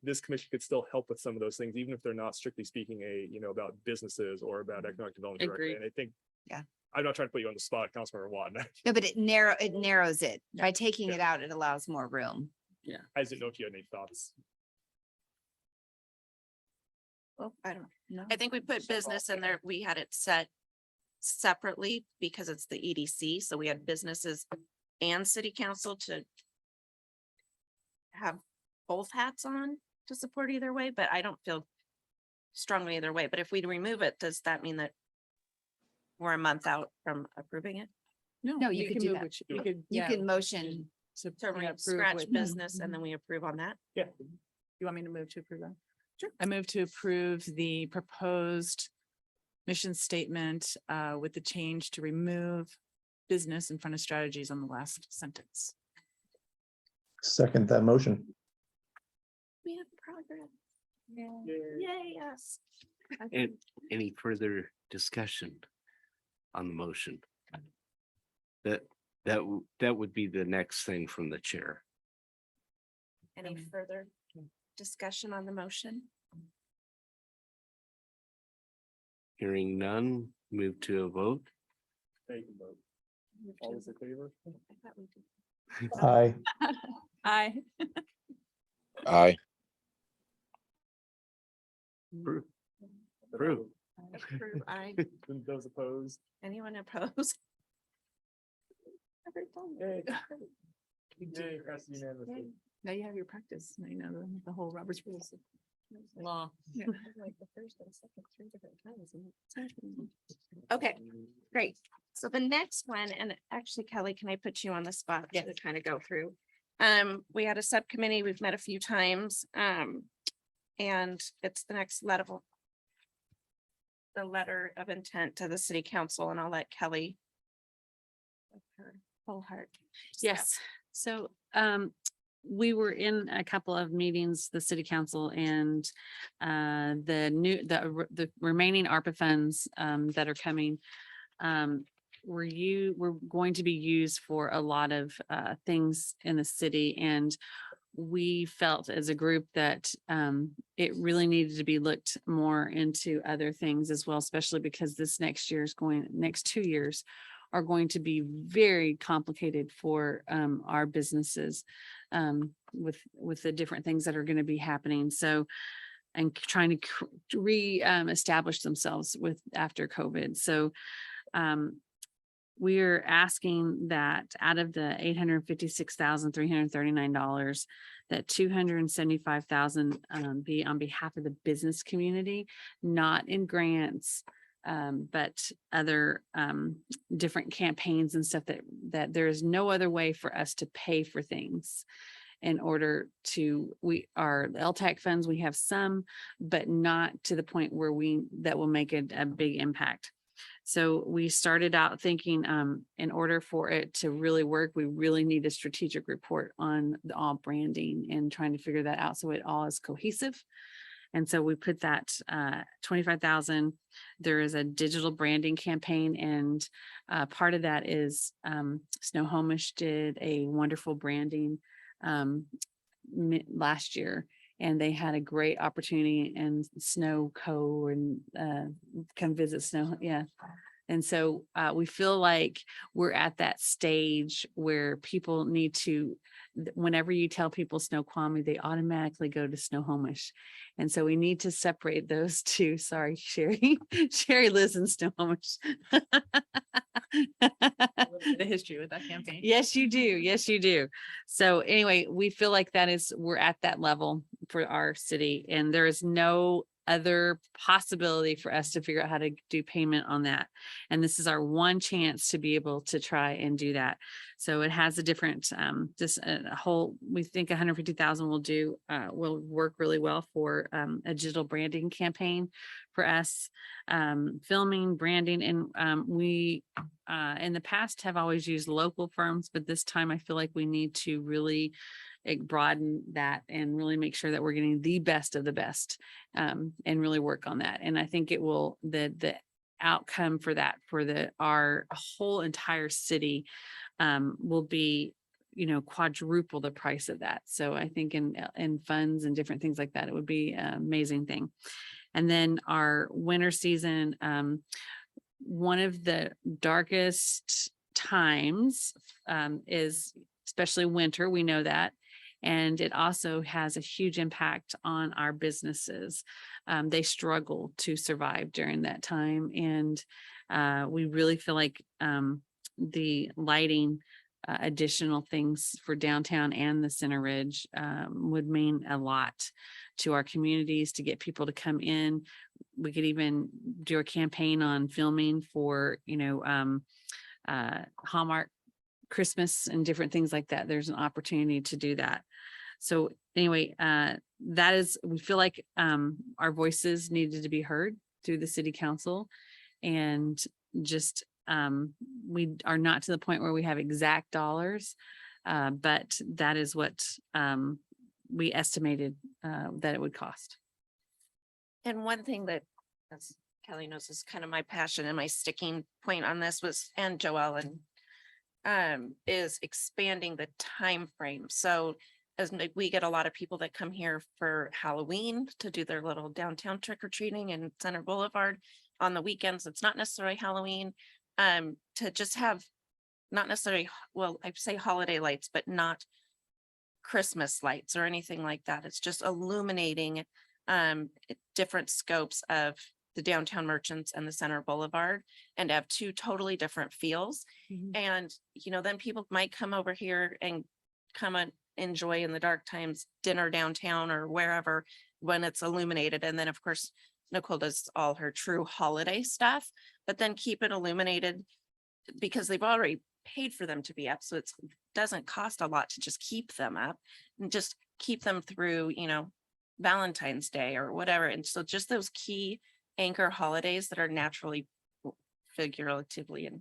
this commission could still help with some of those things, even if they're not strictly speaking about businesses or about economic development directly. Agreed. And I think. Yeah. I'm not trying to put you on the spot, Councilmember Juan. No, but it narrows it. By taking it out, it allows more room. I just didn't know if you had any thoughts. Well, I don't know. I think we put business in there. We had it set separately because it's the EDC. So we had businesses and city council to have both hats on to support either way, but I don't feel strongly either way. But if we remove it, does that mean that we're a month out from approving it? No, you could do move that. which- You could, You yeah, can motion. to So we approve scratch with- business and then we approve on that? Yeah. You want me to move to approve that? Sure. I move to approve the proposed mission statement with the change to remove business in front of strategies on the last sentence. Second that motion. We have progress. Yeah. Yay, yes. And any further discussion on the motion? That would be the next thing from the chair. Any further discussion on the motion? Hearing none, move to a vote. There you can vote. All those in favor? I thought we did. Aye. Aye. Aye. Approve. Approve. Approve, aye. Those opposed? Anyone opposed? Yay. Yay, passed unanimously. Now you have your practice. Now you know the whole Robert's rules of law. Yeah. Okay, great. So the next one, and actually Kelly, can I put you on the spot to kind of go through? We had a subcommittee, we've met a few times, and it's the next level. The letter of intent to the city council, and I'll let Kelly. with her Whole heart. Yes, so we were in a couple of meetings, the city council and the remaining ARPA funds that are coming. Were going to be used for a lot of things in the city, and we felt as a group that it really needed to be looked more into other things as well, especially because this next 2 years are going to be very complicated for our businesses with the different things that are going to be happening. So, and trying to establish themselves after COVID. So we're asking that out of the $856,339, that $275,000 be on behalf of the business community, not in grants, but other different campaigns and stuff that there is no other way for us to pay for things in order to, our LTAC funds, we have some, but not to the point where that will make a big impact. So we started out thinking in order for it to really work, we really need a strategic report on all branding and trying to figure that out so it all is cohesive. And so we put that 25,000. There is a digital branding campaign, and part of that is Snoqualmie did a wonderful branding last year, and they had a great opportunity in Snow Co and come visit Snow. Yeah. And so we feel like we're at that stage where people need to, whenever you tell people Snoqualmie, they automatically go to Snoqualmie. And so we need to separate those two. Sorry, Sherry. Sherry lives in Snoqualmie. The history with that campaign. Yes, you do. Yes, you do. So anyway, we feel like we're at that level for our city, and there is no other possibility for us to figure out how to do payment on that. And this is our one chance to be able to try and do that. So it has a different, just a whole, we think 150,000 will work really well for a digital branding campaign for us, filming, branding, and we in the past have always used local firms, but this time I feel like we need to really broaden that and really make sure that we're getting the best of the best, and really work on that. And I think it will, the outcome for that, for our whole entire city, will be, quadruple the price of that. So I think in funds and different things like that, it would be an amazing thing. And then our winter season, one of the darkest times is especially winter. We know that. And it also has a huge impact on our businesses. They struggle to survive during that time. And we really feel like the lighting, additional things for downtown and the Center Ridge would mean a lot to our communities to get people to come in. We could even do a campaign on filming for, Hallmark Christmas and different things like that. There's an opportunity to do that. So anyway, we feel like our voices needed to be heard through the city council, and just we are not to the point where we have exact dollars, but that is what we estimated that it would cost. And one thing that, as Kelly knows, is kind of my passion and my sticking point on this was, and Joelle, and is expanding the time frame. So as we get a lot of people that come here for Halloween to do their little downtown trick or treating in Center Boulevard on the weekends, it's not necessarily Halloween, to just have not necessarily, well, I say holiday lights, but not Christmas lights or anything like that. It's just illuminating different scopes of the downtown merchants and the Center Boulevard, and have two totally different feels. And, then people might come over here and come and enjoy in the dark times dinner downtown or wherever when it's illuminated. And then of course, Nicole does all her true holiday stuff, but then keep it illuminated because they've already paid for them to be up. So it doesn't cost a lot to just keep them up and just keep them through, Valentine's Day or whatever. And so just those key anchor holidays that are naturally, figuratively, and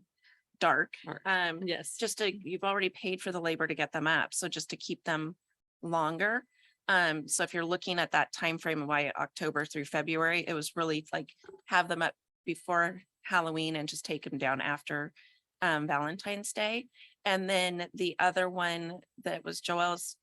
dark. Yes. You've already paid for the labor to get them up. So just to keep them longer. So if you're looking at that time frame, why October through February, it was really like have them up before Halloween and just take them down after Valentine's Day. And then the other one that was Joelle's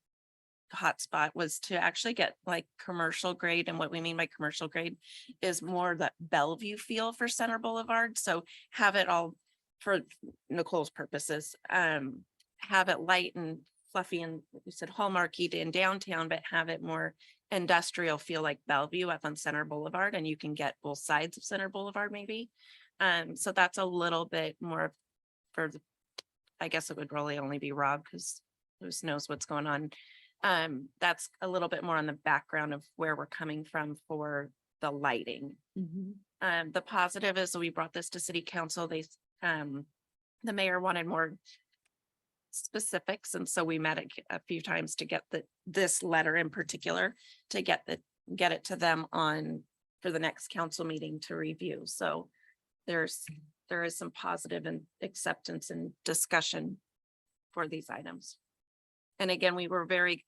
hotspot was to actually get like commercial grade. And what we mean by commercial grade is more that Bellevue feel for Center Boulevard. So have it all, for Nicole's purposes, have it light and fluffy and you said hallmarky in downtown, but have it more industrial feel like Bellevue up on Center Boulevard, and you can get both sides of Center Boulevard maybe. So that's a little bit more for the, I guess it would really only be Rob because who knows what's going on. That's a little bit more on the background of where we're coming from for the lighting. The positive is we brought this to city council. The mayor wanted more specifics, and so we met a few times to get this letter in particular to get it to them on for the next council meeting to review. So there is some positive and acceptance and discussion for these items. And again, we were very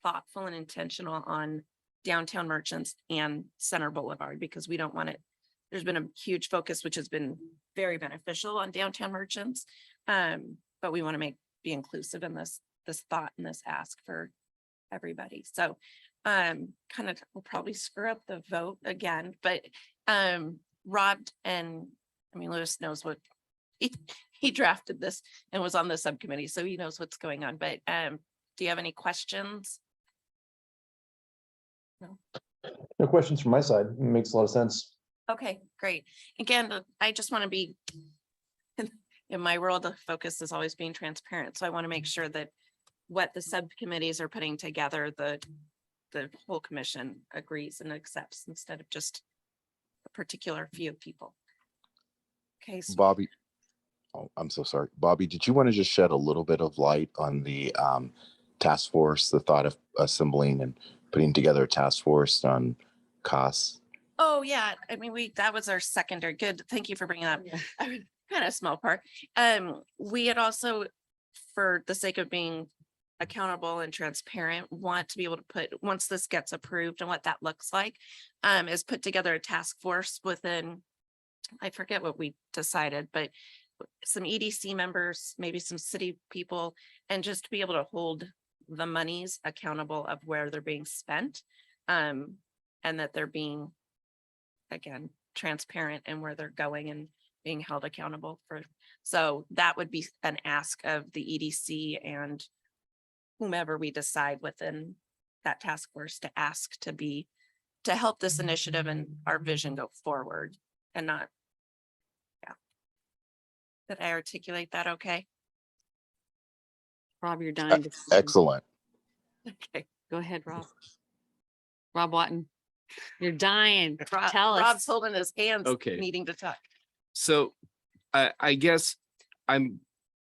thoughtful and intentional on downtown merchants and Center Boulevard because we don't want it. There's been a huge focus, which has been very beneficial on downtown merchants. But we want to be inclusive in this thought and this ask for everybody. So kind of we'll probably screw up the vote again, but Rob and Lewis knows what he drafted this and was on the subcommittee, so he knows what's going on. But do you have any questions? No. No questions from my side. It makes a lot of sense. Okay, great. Again, I just want to be in my world, the focus is always being transparent. So I want to make sure that what the subcommittees are putting together, the the whole commission agrees and accepts instead of just a particular few people. Okay, so Bobby, oh, I'm so sorry. Bobby, did you want to just shed a little bit of light on the task force, the thought of assembling and putting together a task force on costs? oh, yeah, I mean, that was our secondary, good, thank you for bringing that up. Kind of small part. We had also, for the sake of being accountable and transparent, want to be able to put, once this gets approved and what that looks like, is put together a task force within, I forget what we decided, but some EDC members, maybe some city people, and just to be able to hold the monies accountable of where they're being spent. And that they're being, again, transparent and where they're going and being held accountable for. So that would be an ask of the EDC and whomever we decide within that task force to ask to help this initiative and our vision go forward and not. Yeah. Did I articulate that okay? Rob, you're dying. Excellent. Okay. Go ahead, Rob. Rob Watton, you're dying. Tell Rob's us. holding his hands, Okay. needing to talk. So I guess I'm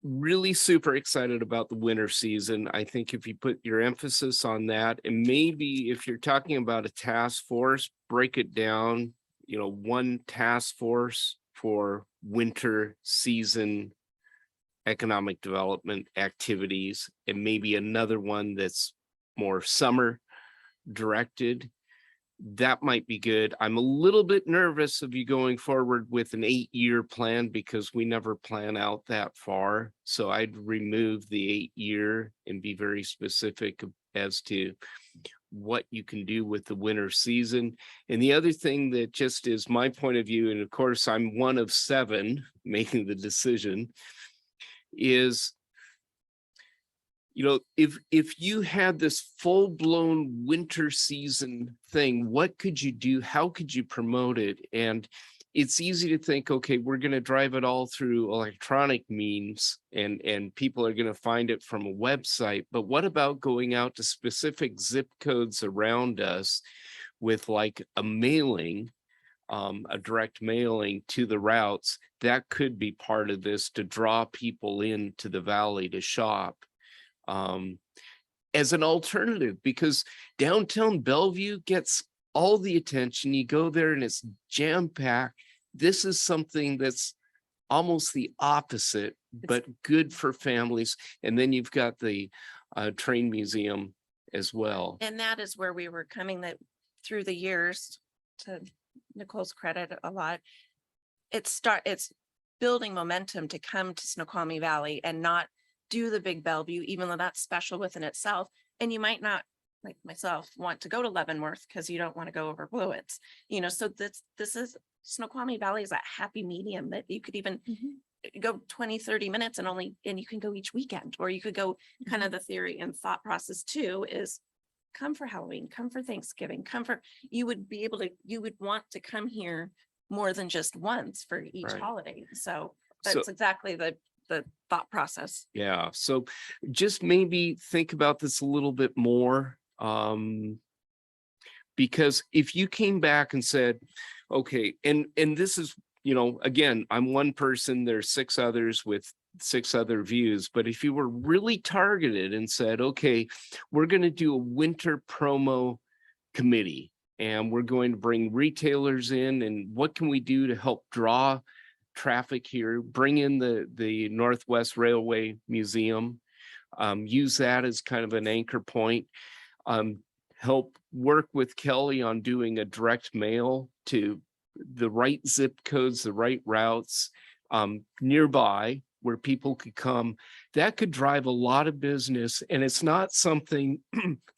really super excited about the winter season. I think if you put your emphasis on that, and maybe if you're talking about a task force, break it down, one task force for winter season economic development activities, and maybe another one that's more summer directed. That might be good. I'm a little bit nervous of you going forward with an 8-year plan because we never plan out that far. So I'd remove the 8-year and be very specific as to what you can do with the winter season. And the other thing that just is my point of view, and of course I'm one of 7 making the decision, is if you had this full-blown winter season thing, what could you do? How could you promote it? And it's easy to think, okay, we're going to drive it all through electronic means and people are going to find it from a website. But what about going out to specific zip codes around us with like a mailing, a direct mailing to the routes? That could be part of this to draw people into the valley to shop. As an alternative, because downtown Bellevue gets all the attention. You go there and it's jam-packed. This is something that's almost the opposite, but good for families. And then you've got the train museum as well. And that is where we were coming, that through the years, to Nicole's credit a lot, it's building momentum to come to Snoqualmie Valley and not do the big Bellevue, even though that's special within itself. And you might not, like myself, want to go to Leavenworth because you don't want to go over Blewitz, so this is Snoqualmie Valley is that happy medium that you could even go 20-30 minutes and you can go each weekend, or you could go kind of the theory and thought process too is come for Halloween, come for Thanksgiving, you would want to come here more than just once for each Right. holiday. So that's exactly the thought process. Yeah. So just maybe think about this a little bit more. Because if you came back and said, okay, and this is, again, I'm one person, there's 6 others with 6 other views, but if you were really targeted and said, okay, we're going to do a winter promo committee and we're going to bring retailers in, and what can we do to help draw traffic here, bring in the Northwest Railway Museum, use that as kind of an anchor point, help work with Kelly on doing a direct mail to the right zip codes, the right routes nearby where people could come. That could drive a lot of business, and it's not something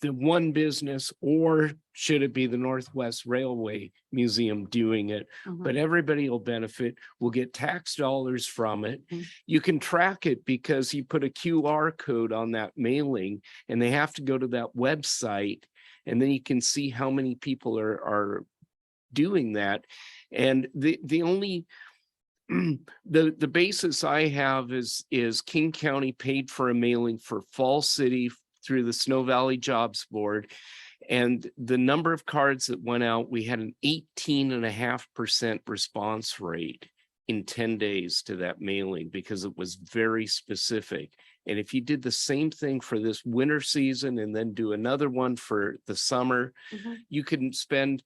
that one business, or should it be the Northwest Railway Museum doing it, but everybody will benefit. We'll get tax dollars from it. You can track it because you put a QR code on that mailing and they have to go to that website, and then you can see how many people are doing that. And the only the basis I have is King County paid for a mailing for Fall City through the Snow Valley Jobs Board. And the number of cards that went out, we had an 18.5% response rate in 10 days to that mailing because it was very specific. And if you did the same thing for this winter season and then do another one for the summer, you can spend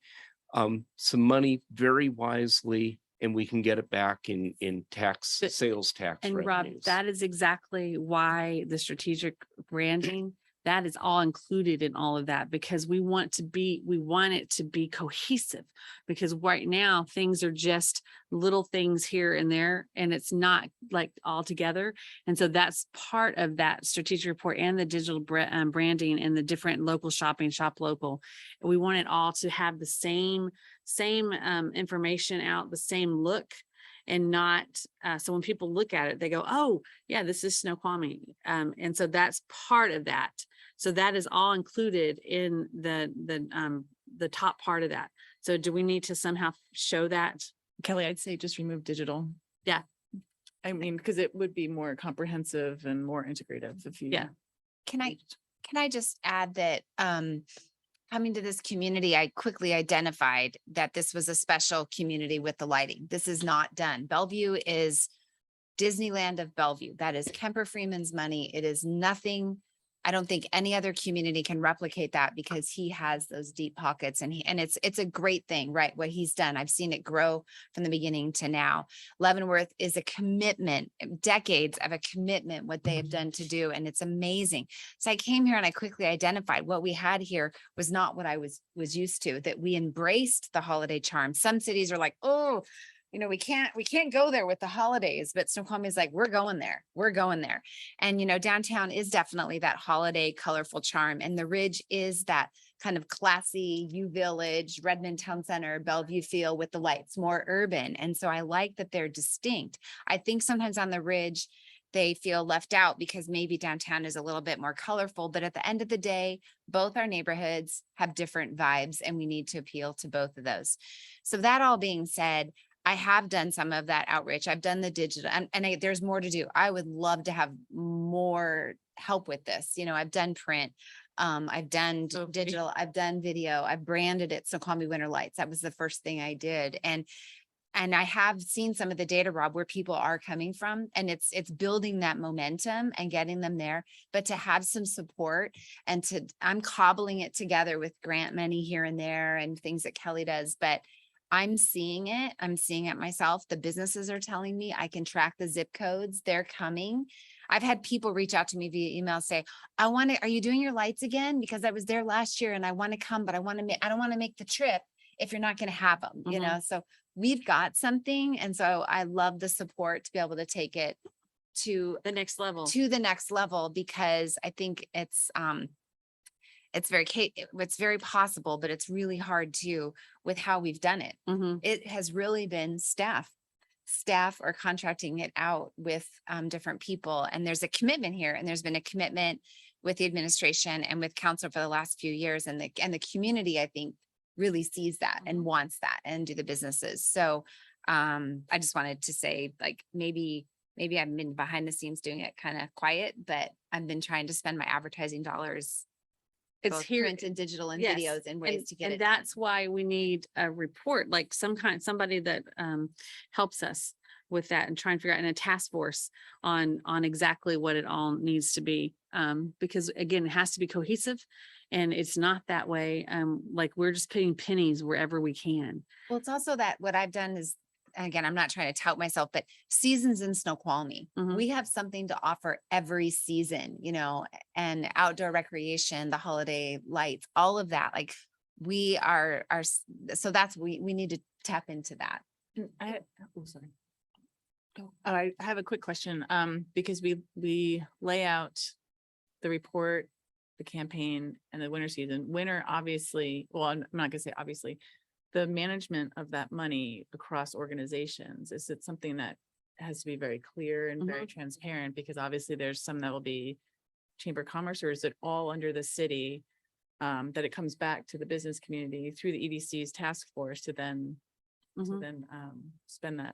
some money very wisely, and we can get it back in tax, But- sales tax And Rob, revenues. that is exactly why the strategic branding, that is all included in all of that, because we want it to be cohesive. Because right now, things are just little things here and there, and it's not like all together. And so that's part of that strategic report and the digital branding and the different local shopping, shop local. We want it all to have the same information out, the same look. And not, so when people look at it, they go, oh, yeah, this is Snoqualmie. And so that's part of that. So that is all included in the top part of that. So do we need to somehow show that? Kelly, I'd say just remove digital. Yeah. I mean, because it would be more comprehensive and more integrative if you. Yeah. Can I just add that, coming to this community, I quickly identified that this was a special community with the lighting. This is not done. Bellevue is Disneyland of Bellevue. That is Kemper Freeman's money. It is nothing. I don't think any other community can replicate that because he has those deep pockets and it's a great thing, right? What he's done. I've seen it grow from the beginning to now. Leavenworth is a commitment, decades of a commitment, what they have done to do. And it's amazing. So I came here and I quickly identified what we had here was not what I was used to, that we embraced the holiday charm. Some cities are like, oh, we can't go there with the holidays, but Snoqualmie is like, we're going there. And, downtown is definitely that holiday colorful charm. And the Ridge is that kind of classy U Village, Redmond Town Center, Bellevue feel with the lights, more urban. And so I like that they're distinct. I think sometimes on the Ridge, they feel left out because maybe downtown is a little bit more colorful, but at the end of the day, both our neighborhoods have different vibes and we need to appeal to both of those. So that all being said, I have done some of that outreach. I've done the digital and there's more to do. I would love to have more help with this. I've done print. I've done digital. I've done video. I've branded it Snoqualmie Winter Lights. That was the first thing I did. And I have seen some of the data, Rob, where people are coming from, and it's building that momentum and getting them there. But to have some support and I'm cobbling it together with grant money here and there and things that Kelly does, but I'm seeing it. I'm seeing it myself. The businesses are telling me I can track the zip codes. They're coming. I've had people reach out to me via email, say, are you doing your lights again? Because I was there last year and I want to come, but I don't want to make the trip if you're not going to have them, so we've got something. And so I love the support to be able to take it to The next level. because I think it's very possible, but it's really hard too with how we've done it. It has really been staff are contracting it out with different people. And there's a commitment here, and there's been a commitment with the administration and with council for the last few years. And the community, I think, really sees that and wants that, and do the businesses. So I just wanted to say, like, maybe I've been behind the scenes doing it kind of quiet, but I've been trying to spend my advertising dollars. It's Both here. print and digital and Yes, videos and ways to get it. And that's why we need a report, like somebody that helps us with that and try and figure out in a task force on exactly what it all needs to be. Because again, it has to be cohesive, and it's not that way. Like we're just putting pennies wherever we can. Well, it's also that what I've done is, again, I'm not trying to tout myself, but seasons in Snoqualmie, we have something to offer every season, and outdoor recreation, the holiday lights, all of that. Like we are, so that's, we need to tap into that. Sorry. I have a quick question, because we lay out the report, the campaign, and the winter season. Winter, obviously, well, I'm not gonna say obviously, the management of that money across organizations, is it something that has to be very clear and very transparent? Because obviously there's some that will be Chamber of Commerce, or is it all under the city, that it comes back to the business community through the EDC's task force to then spend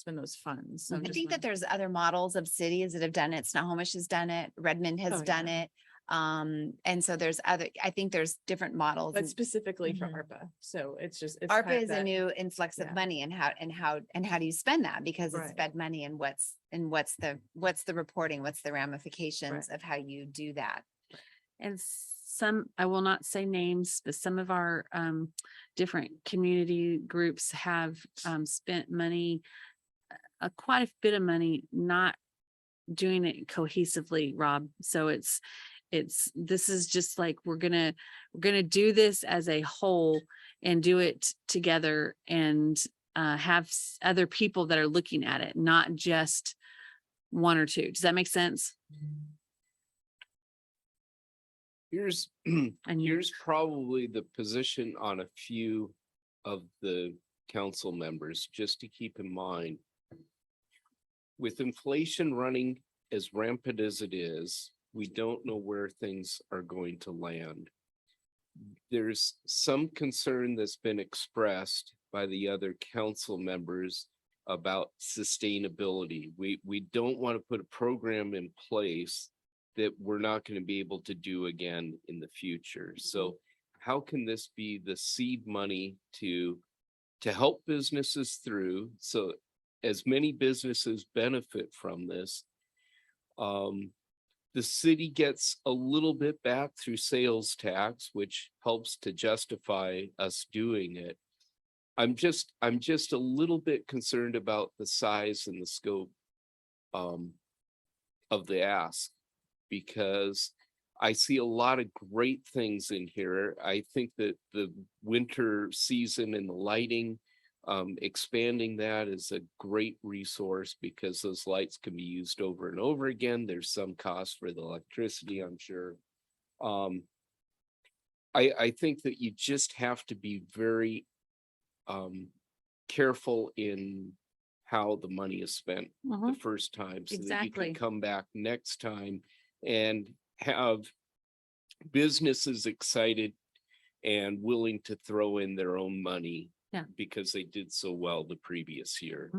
those funds? So I think that there's other models of cities that have done it. Snohomish has done it. Redmond has done it. And so there's other, I think there's different models. But and specifically for Mhm. ARPA. So it's just. it's kind ARPA of is a that- new influx of yeah. money, and how do you spend that? Because it's Right. Fed money, and what's the reporting, what's the ramifications of how you do that? And some, I will not say names, but some of our different community groups have spent money, quite a bit of money, not doing it cohesively, Rob. So this is just like, we're gonna do this as a whole and do it together, and have other people that are looking at it, not just one or two. Does that make sense? Here's, And you, here's probably the position on a few of the council members, just to keep in mind. With inflation running as rampant as it is, we don't know where things are going to land. There's some concern that's been expressed by the other council members about sustainability. We don't want to put a program in place that we're not going to be able to do again in the future. So how can this be the seed money to help businesses through, so as many businesses benefit from this? The city gets a little bit back through sales tax, which helps to justify us doing it. I'm just a little bit concerned about the size and the scope of the ask, because I see a lot of great things in here. I think that the winter season and the lighting, expanding that is a great resource, because those lights can be used over and over again. There's some cost for the electricity, I'm sure. I think that you just have to be very careful in how the money is spent the first time, so that you Exactly. can come back next time and have businesses excited and willing to throw in their own money. Yeah. Because they did so well the previous year.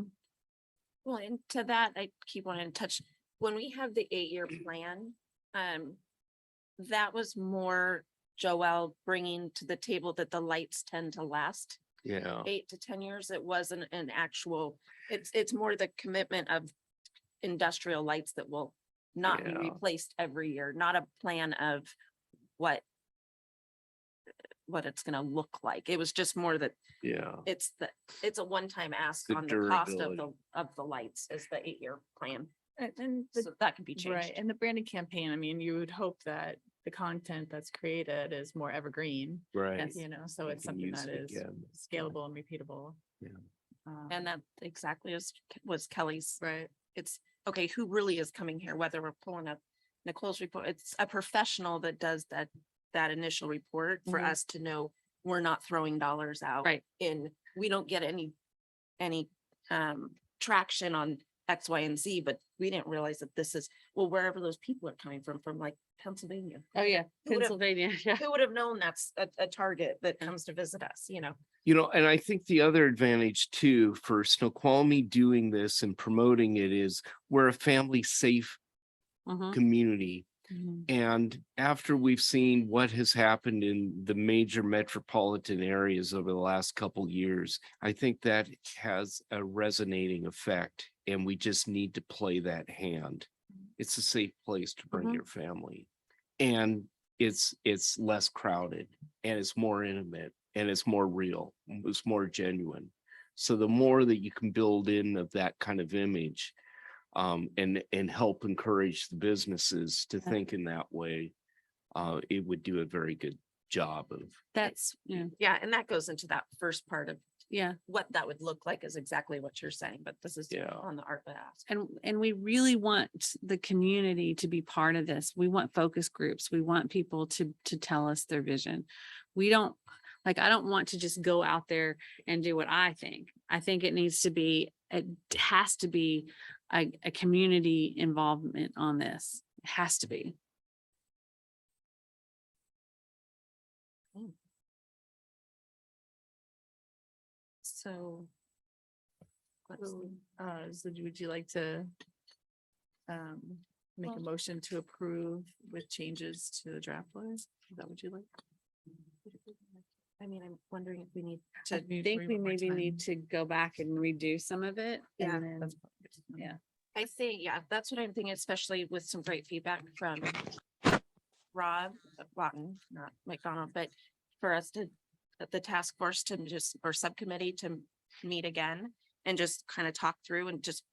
Well, and to that, I keep wanting to touch, when we have the 8-year plan, that was more Joelle bringing to the table that the lights tend to last Yeah. 8 to 10 years. It wasn't an actual, it's more the commitment of industrial lights that will not be Yeah. replaced every year, not a plan of what it's gonna look like. It was just more that Yeah. it's a one-time ask The on the cost of durability. the lights is the 8-year plan. And So that can be changed. right, and the branding campaign, I mean, you would hope that the content that's created is more evergreen, Right. you know, so You it's can something use that it is again. scalable and repeatable. Yeah. And that exactly was Kelly's. Right. It's, okay, who really is coming here, whether we're pulling up Nicole's report, it's a professional that does that initial report for Mhm. us to know we're not throwing dollars out. Right. We don't get any traction on X, Y, and Z, but we didn't realize that this is, well, wherever those people are coming from like Pennsylvania. Oh, yeah, Who would've- Pennsylvania, yeah. Who would have known that's a target that comes to visit us, You know, and I think the other advantage too for Snoqualmie doing this and promoting it is we're a family safe Mhm. community. Mhm. And after we've seen what has happened in the major metropolitan areas over the last couple years, I think that has a resonating effect, and we just need to play that hand. It's a safe place to bring Mhm. your family, and it's less crowded, and it's more intimate, and it's more real, it's more genuine. So the more that you can build in of that kind of image, and help encourage the businesses to Yeah. think in that way, it would do a very good job of. That's, Yeah, and that goes into that first part of yeah. what that would look like is exactly what you're saying, but this is Yeah. on the ARPA ask. And we really want the community to be part of this. We want focus groups. We want people to tell us their vision. We don't, like, I don't want to just go out there and do what I think. I think it needs to be, it has to be a community involvement on this. It has to be. So. what's the- So would you like to um make a Well- motion to approve with changes to the draft list. Is that what you like? I mean, I'm wondering if we need I to, Need think three we more maybe need times. to go back and redo some of it. Yeah, and then- That's Yeah. I think, yeah, that's what I'm thinking, especially with some great feedback from Rob Lawton, not McDonald, but for us to, the task force to just, or subcommittee to meet again and just kind of talk through and just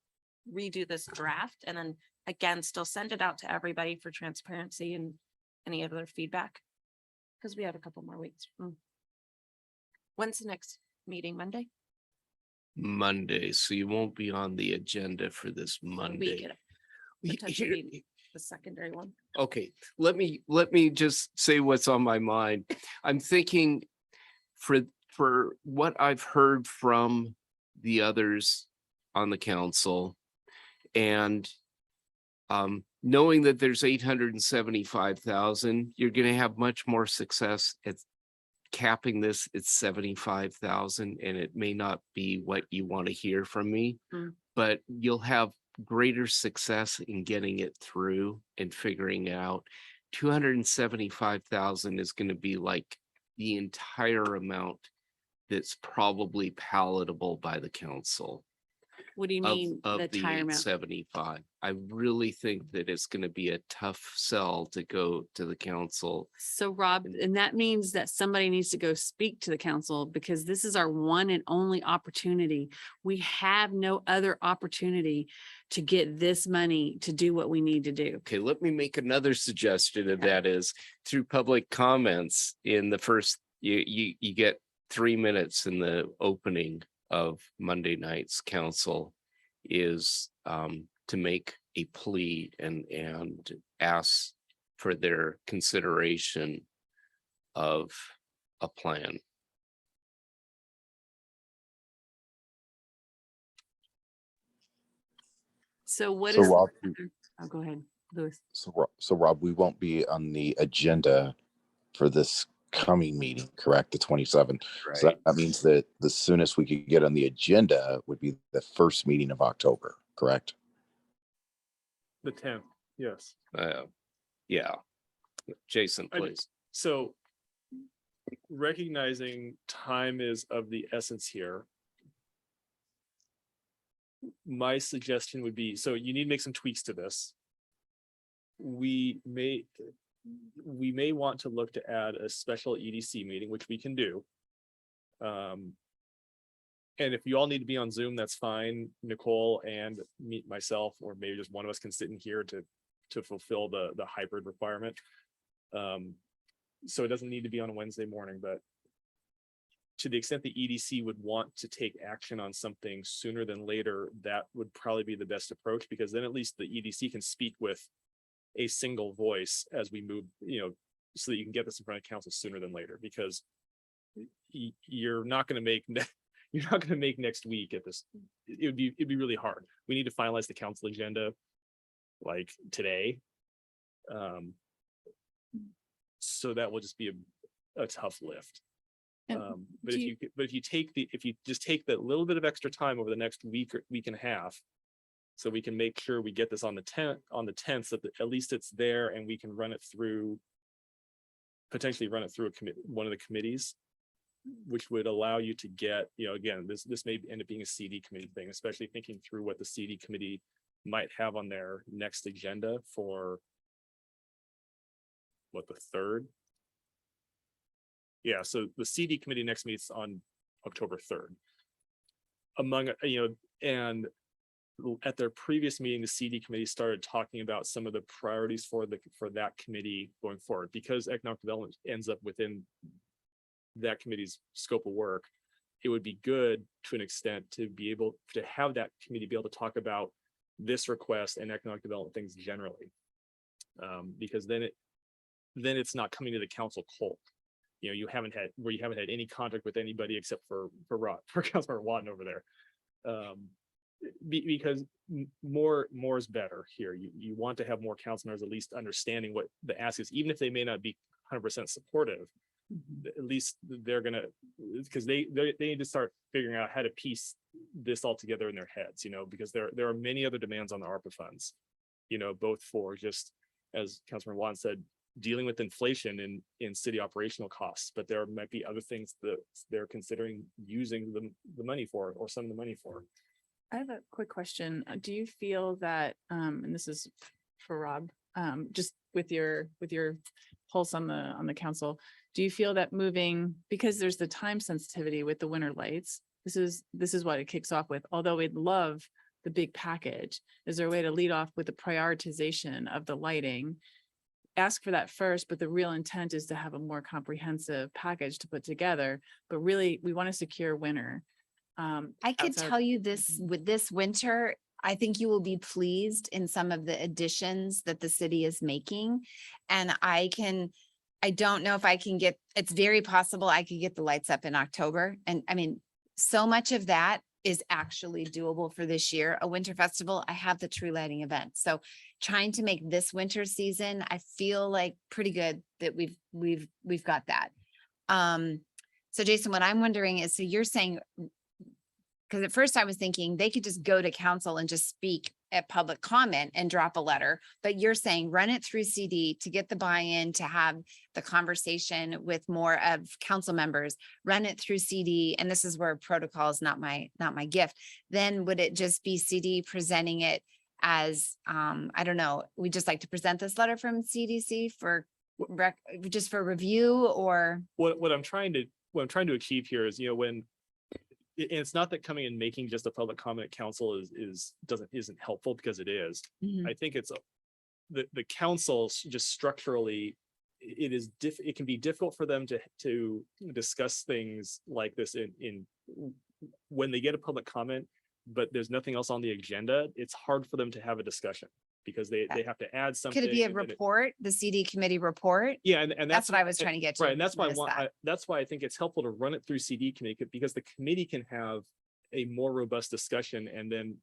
redo this draft and then again, still send it out to everybody for transparency and any other feedback. Because we have a couple more weeks. When's the next meeting? Monday? Monday, so you won't be on the agenda for this We Monday. get We- potentially here- the secondary one. Okay, let me just say what's on my mind. I'm thinking for what I've heard from the others on the council and knowing that there's 875,000, you're gonna have much more success at capping this at 75,000, and it may not be what you want to hear from me, but you'll have greater success in getting it through and figuring out 275,000 is going to be like the entire amount that's probably palatable by the council What do you of, mean? of The the tire amount? 875. I really think that it's going to be a tough sell to go to the council. So Rob, and that means that somebody needs to go speak to the council because this is our one and only opportunity. We have no other opportunity to get this money to do what we need to do. Okay, let me make another suggestion, and that is through public comments in the first, you get 3 minutes in the opening of Monday night's council is to make a plea and ask for their consideration of a plan. So what So is? Rob, Oh, go ahead, Louis. so Rob, we won't be on the agenda for this coming meeting, correct? The 27th. So that means that the soonest we could get on the agenda would be the first meeting of October, correct? The 10th, yes. Yeah. Jason, I- please. So recognizing time is of the essence here. My suggestion would be, so you need to make some tweaks to this. We may want to look to add a special EDC meeting, which we can do. And if you all need to be on Zoom, that's fine. Nicole and myself, or maybe just one of us can sit in here to fulfill the hybrid requirement. So it doesn't need to be on a Wednesday morning, but to the extent the EDC would want to take action on something sooner than later, that would probably be the best approach, because then at least the EDC can speak with a single voice as we move, so that you can get this in front of council sooner than later, because you're not going to make next week at this. It'd be really hard. We need to finalize the council agenda like today. So that will just be a tough lift. And But do if you just take that little bit of extra time over the next week or week and a half, so we can make sure we get this on the 10th, so that at least it's there and we can potentially run it through one of the committees, which would allow you to get, again, this may end up being a CD committee thing, especially thinking through what the CD committee might have on their next agenda for the 3rd. Yeah, so the CD committee next meets on October 3rd. And at their previous meeting, the CD committee started talking about some of the priorities for that committee going forward, because economic development ends up within that committee's scope of work. It would be good to an extent to be able to have that committee be able to talk about this request and economic development things generally. Because then it's not coming to the council cold. You haven't had any contact with anybody except for Councilmember Watton over there. Because more is better here. You want to have more council members at least understanding what the ask is, even if they may not be 100% supportive. At least they're gonna, because they need to start figuring out how to piece this all together in their heads, because there are many other demands on the ARPA funds. both for just, as Councilman Juan said, dealing with inflation in city operational costs, but there might be other things that they're considering using the money for, or some of the money for. I have a quick question. Do you feel that, and this is for Rob, just with your pulse on the council, do you feel that moving, because there's the time sensitivity with the winter lights, this is what it kicks off with, although we'd love the big package, is there a way to lead off with the prioritization of the lighting? Ask for that first, but the real intent is to have a more comprehensive package to put together, but really, we want to secure winter. I could outside- tell you this, with this winter, I think you will be pleased in some of the additions that the city is making. And I don't know if I can get, it's very possible I could get the lights up in October. And I mean, so much of that is actually doable for this year. A winter festival, I have the tree lighting event. So trying to make this winter season, I feel like pretty good that we've got that. So Jason, what I'm wondering is, so you're saying, because at first I was thinking they could just go to council and just speak at public comment and drop a letter, but you're saying run it through CD to get the buy-in, to have the conversation with more of council members, run it through CD. And this is where protocol is not my gift. Then would it just be CD presenting it as, I don't know, we just like to present this letter from CDC for just for review, or? What I'm trying to achieve here is, when it's not that coming and making just a public comment council isn't helpful, because it is. I think it's the council just structurally, it can be difficult for them to discuss things like this in when they get a public comment, but there's nothing else on the agenda. It's hard for them to have a discussion because they have to add something. Could it be a and then report, the CD committee report? Yeah, and That's what I was trying to get to. Right, and that's why is that. that's why I think it's helpful to run it through CD committee, because the committee can have a more robust discussion and then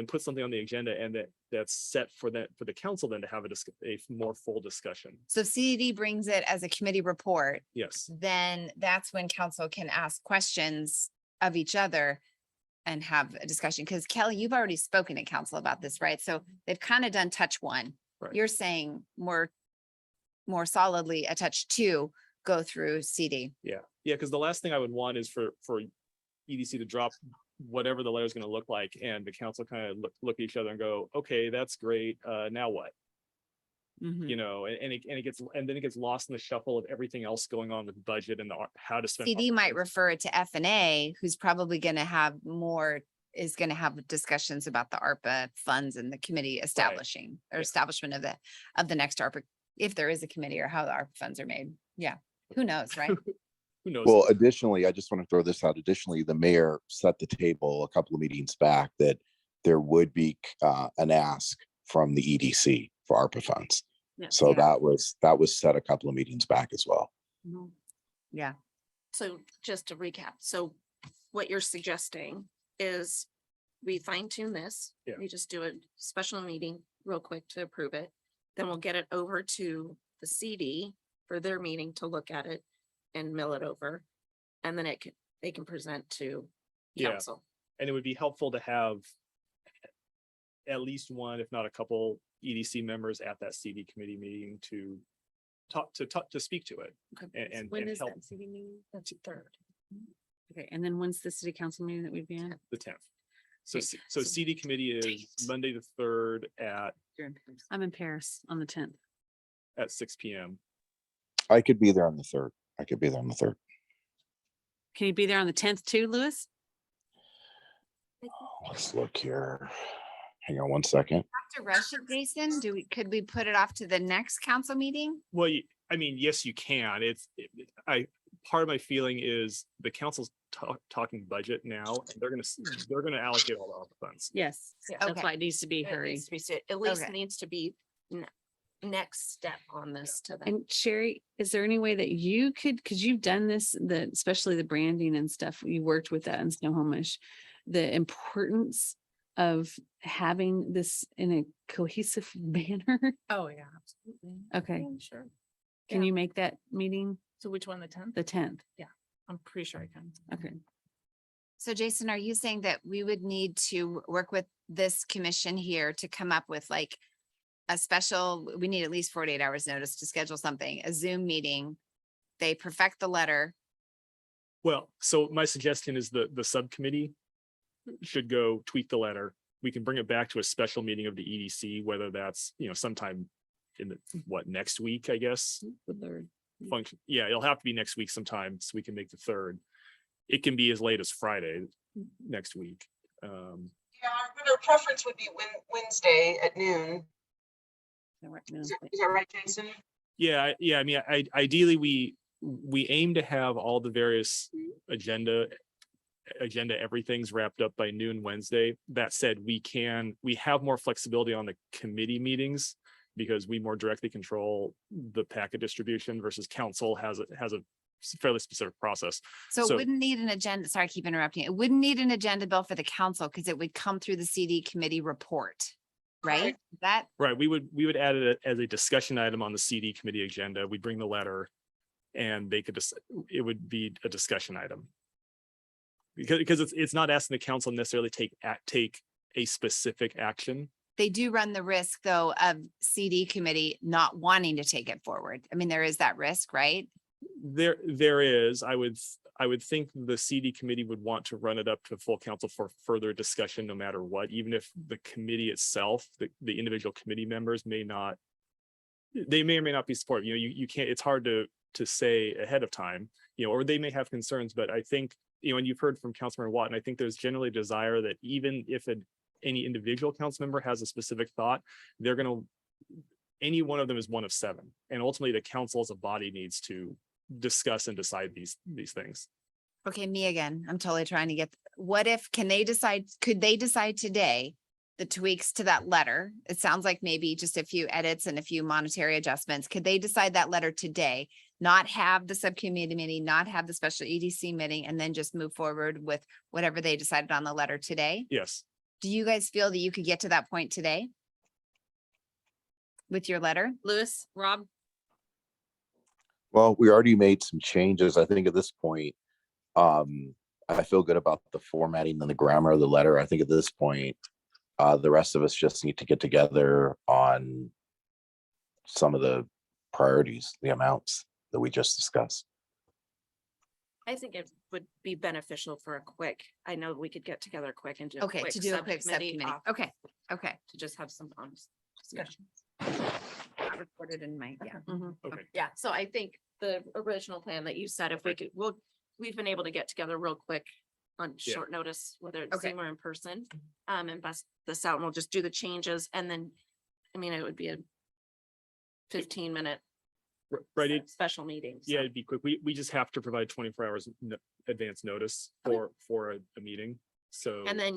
put something on the agenda, and that's set for the council then to have a more full discussion. So if CD brings it as a committee report, Yes. then that's when council can ask questions of each other and have a discussion. Because Kelly, you've already spoken at council about this, right? So they've kind of done touch one. Right. You're saying more solidly a touch two go through CD. Yeah, because the last thing I would want is for EDC to drop whatever the letter is going to look like, and the council kind of look at each other and go, okay, that's great. Now what? Mhm. And then it gets lost in the shuffle of everything else going on with budget and how to spend. CD might refer it to F&A, who's probably going to have is going to have discussions about the ARPA funds and the committee establishment of the next ARPA, if there is a committee, or how the ARPA funds are made. Yeah. Who knows, right? Who knows? Well, additionally, I just want to throw this out. Additionally, the mayor set the table a couple of meetings back that there would be an ask from the EDC for ARPA funds. Yeah. So Yeah. that was set a couple of meetings back as well. Yeah. So just to recap, so what you're suggesting is we fine tune this. Yeah. We just do a special meeting real quick to approve it. Then we'll get it over to the CD for their meeting to look at it and mill it over. And then they can present to Yeah. council. And it would be helpful to have at least one, if not a couple EDC members at that CD committee meeting to speak to it. And When is help that CD meeting? That's the 3rd. Okay, and then when's the city council meeting that we'd be in? the 10th. So, Okay, so CD committee is Dang it. Monday the 3rd I'm in Paris on the 10th. at 6 PM. I could be there on the 3rd. Can you be there on the 10th too, Louis? Let's look here. Hang on one second. To rush it, Jason, could we put it off to the next council meeting? Well, I mean, yes, you can. Part of my feeling is the council's talking budget now, and they're gonna allocate all the ARPA funds. Yes, Yeah. that's Okay. why it needs to be It hurried. needs to be at least Okay. needs to be next step on this to them. And Sherry, is there any way that you could, because you've done this, especially the branding and stuff, you worked with that in Snoqualmie, the importance of having this in a cohesive manner? Oh, yeah, absolutely. Okay, Yeah, sure. can Yeah. you make that meeting So which one, the 10th? the 10th? I'm pretty sure I can. Okay. So Jason, are you saying that we would need to work with this commission here to come up with like a special, we need at least 48 hours notice to schedule something, a Zoom meeting. They perfect the letter. Well, so my suggestion is the subcommittee should go tweak the letter. We can bring it back to a special meeting of the EDC, whether that's, sometime in next week, I guess. Function. Yeah, it'll have to be next week sometime so we can make the 3rd. It can be as late as Friday next week. Yeah, our preference would be Wednesday at noon. Is that right, Jason? Yeah. I mean, ideally, we aim to have all the various agenda everything's wrapped up by noon Wednesday. That said, we have more flexibility on the committee meetings because we more directly control the packet distribution versus council has a fairly specific process. So it wouldn't need an agenda. Sorry, I keep interrupting. It wouldn't need an agenda bill for the council because it would come through the CD committee report, right? That Right. We would add it as a discussion item on the CD committee agenda. We'd bring the letter and they could just, it would be a discussion item. Because it's not asking the council necessarily take a specific action. they do run the risk though of CD committee not wanting to take it forward. I mean, there is that risk, right? There is, I would think the CD committee would want to run it up to full council for further discussion, no matter what, even if the committee itself, the individual committee members they may or may not be supportive. You can't, it's hard to say ahead of time, or they may have concerns, but I think, and you've heard from Councilmember Watt, and I think there's generally a desire that even if any individual council member has a specific thought, any one of them is one of 7. And ultimately the council as a body needs to discuss and decide these things. Okay, me again. I'm totally trying to get, could they decide today the tweaks to that letter? It sounds like maybe just a few edits and a few monetary adjustments. Could they decide that letter today, not have the subcommittee meeting, not have the special EDC meeting, and then just move forward with whatever they decided on the letter today? Yes. Do you guys feel that you could get to that point today? With your letter? Louis, Rob? Well, we already made some changes. I think at this point, I feel good about the formatting and the grammar of the letter. I think at this point, the rest of us just need to get together on some of the priorities, the amounts that we just discussed. I think it would be beneficial for I know we could get together quick and do Okay, to do a quick subcommittee. off Okay, to just have some honest discussions. I recorded in my, yeah. Okay. Yeah, so I think the original plan that you said, if we could, we've been able to get together real quick on short notice, whether it's Okay. Zoom or in person, and bust this out and we'll just do the changes and then, it would be a 15-minute Right. special meeting. Yeah, it'd be quick. We just have to provide 24 hours advance notice for a meeting. So. And then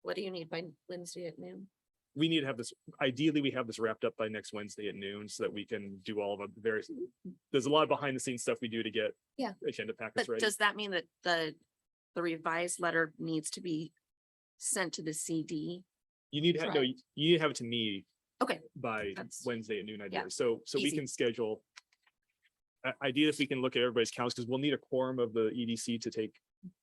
what do you need by Wednesday at noon? We need to have this, ideally, we have this wrapped up by next Wednesday at noon so that we can do all of the various, there's a lot of behind the scenes stuff we do to get agenda packets But ready. does that mean that the revised letter needs to be sent to the CD? You need to have, no, you need to have it to me Okay. by That's- Wednesday at noon, yeah, ideally. So we easy. can schedule. Ideally, if we can look at everybody's counts, because we'll need a quorum of the EDC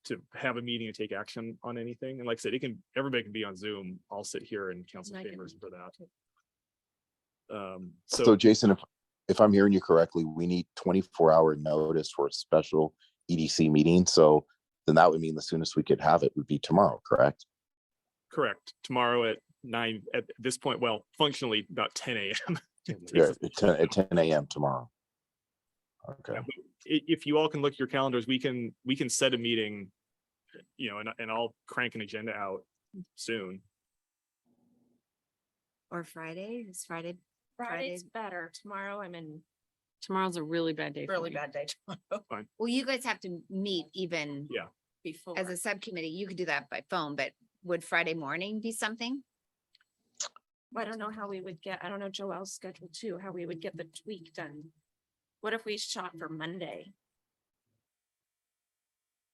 to have a meeting and take action on anything. And like I said, everybody can be on Zoom. I'll sit here in council And I can- chambers for that. So Jason, if I'm hearing you correctly, we need 24-hour notice for a special EDC meeting. So then that would mean the soonest we could have it would be tomorrow, correct? Correct. Tomorrow at 9, at this point, well, functionally about 10 a.m. Yeah, at 10 a.m. tomorrow. Okay. If you all can look at your calendars, we can set a meeting, and I'll crank an agenda out soon. Or Friday, is Friday? Friday's better. Tomorrow Tomorrow's a really bad day. for me. bad day tomorrow. Well, you guys have to meet even Before. as a subcommittee. You could do that by phone, but would Friday morning be something? I don't know how we would I don't know Joelle's schedule too, how we would get the tweak done. What if we shot for Monday?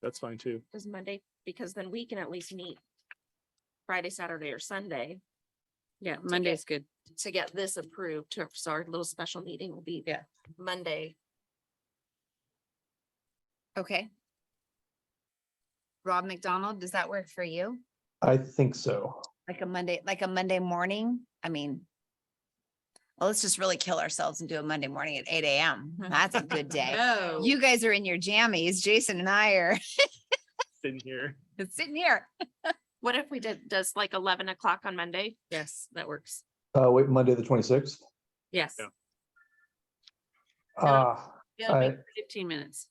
That's fine too. Does Monday, because then we can at least meet Friday, Saturday or Sunday Yeah, Monday's good. to get this approved. So our little special meeting will be Monday. Okay. Rob McDonald, does that work for you? I think so. Like a Monday morning. I mean. Well, let's just really kill ourselves and do a Monday morning at 8 a.m. That's a good day. No. You guys are in your jammies. Jason and I are Sitting here. sitting here. What if we does like 11 o'clock on Monday? Yes, that works. Wait, Monday, the 26th? Yes. Yeah. It'll be I- 15 minutes.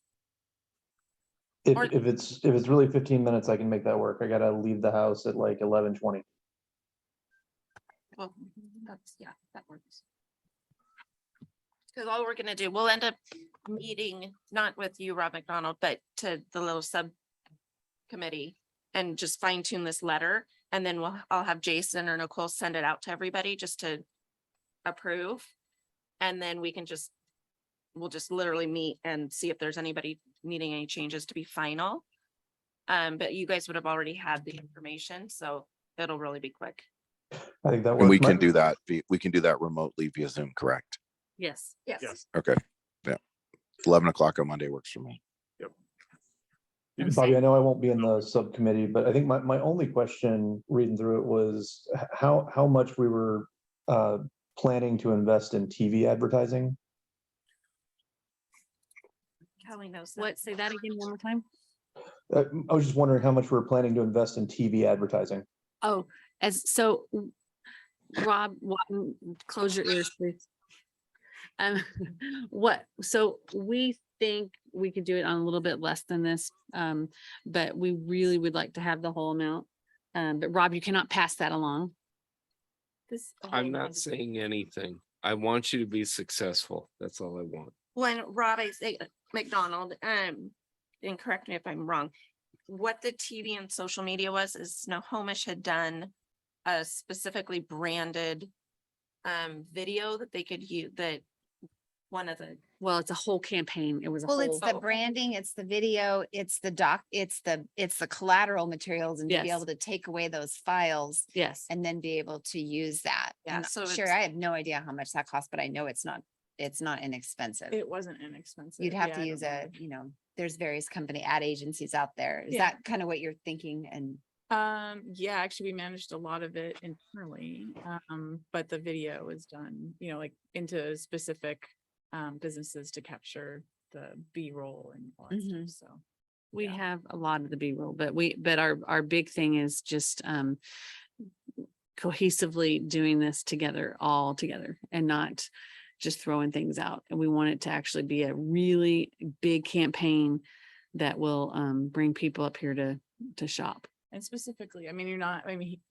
Or- If it's really 15 minutes, I can make that work. I gotta leave the house at like 11:20. Well, yeah, that works. Because all we're gonna do, we'll end up meeting, not with you, Rob McDonald, but to the little subcommittee and just fine tune this letter. And then I'll have Jason or Nicole send it out to everybody just to approve. And then we'll just literally meet and see if there's anybody needing any changes to be final. But you guys would have already had the information, so it'll really be quick. I think that works. And we can do that. We can do that remotely via Zoom, correct? Yes. Yes. Okay. Yeah. 11 o'clock on Monday works for me. Bobby, I know I won't be in the subcommittee, but I think my only question reading through it was how much we were planning to invest in TV advertising. Kelly knows that. What, say that again one more time? I was just wondering how much we were planning to invest in TV advertising. Oh, so Rob, Watton, close your ears, please. So we think we could do it on a little bit less than this, but we really would like to have the whole amount. But Rob, you cannot pass that along. I'm not saying anything. I want you to be successful. That's all I want. When Rob, I say McDonald, and correct me if I'm wrong, what the TV and social media was is Snoqualmie had done a specifically branded video that they could use, that one of the, Well, it's a whole campaign. It was a Well, whole. it's the branding, it's the video, it's the collateral materials, and to be Yes. able to take away those files Yes. and then be able to use that. Yeah, I'm not so sure, it's- I have no idea how much that costs, but I know it's not inexpensive. It wasn't inexpensive. You'd have Yeah, to I use don't there's various company ad agencies out there. Is Yeah. that kind of what you're thinking? And Yeah, actually, we managed a lot of it internally, but the video was done, like into specific businesses to capture the B-roll and all that Mhm. stuff, so. We Yeah. have a lot of the B-roll, but our big thing is just cohesively doing this together, all together, and not just throwing things out. And we want it to actually be a really big campaign that will bring people up here to shop. And specifically,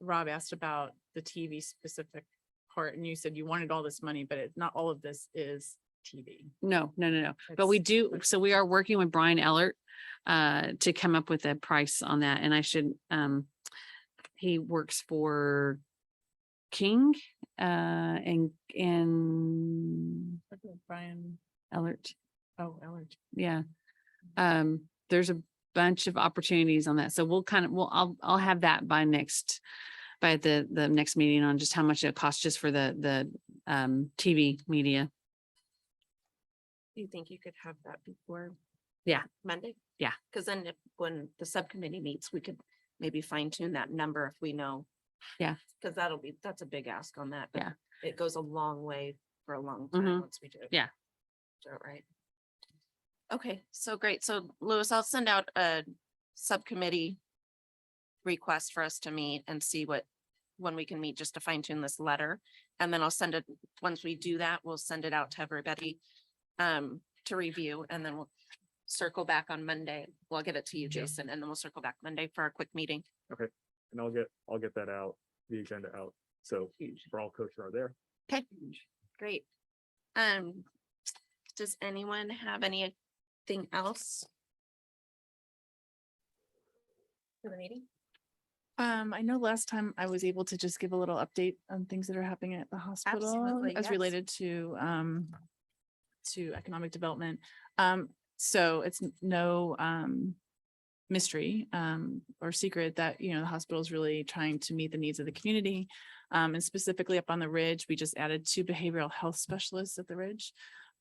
Rob asked about the TV specific part, and you said you wanted all this money, but not all of this is TV. No. But we It's- do, so we are working with Brian Ellert to come up with a price on that. And I should, he works for King and Brian, Ellert. Ellert. Yeah. There's a bunch of opportunities on that. So I'll have that by the next meeting on just how much it costs just for the TV media. do you think you could have that before? Yeah. Monday? Yeah. Because then when the subcommittee meets, we could maybe fine tune that number if we know. Yeah. Because that's a big ask on that. but Yeah. It goes a long way for a long time Mhm. once we do. Yeah. Do it right. Okay, so great. So Louis, I'll send out a subcommittee request for us to meet and see when we can meet, just to fine tune this letter. And then I'll send it, once we do that, we'll send it out to everybody to review, and then we'll circle back on Monday. Well, I'll get it to you, Jason, and then we'll circle back Monday for our quick meeting. And I'll get that out, the agenda out. So for all coaches are there. Okay, great. Does anyone have anything else for the meeting? I know last time I was able to just give a little update on things that are happening at the hospital Absolutely, as yes. related to economic development. So it's no mystery or secret that, the hospital is really trying to meet the needs of the community. And specifically up on the Ridge, we just added 2 behavioral health specialists at the Ridge.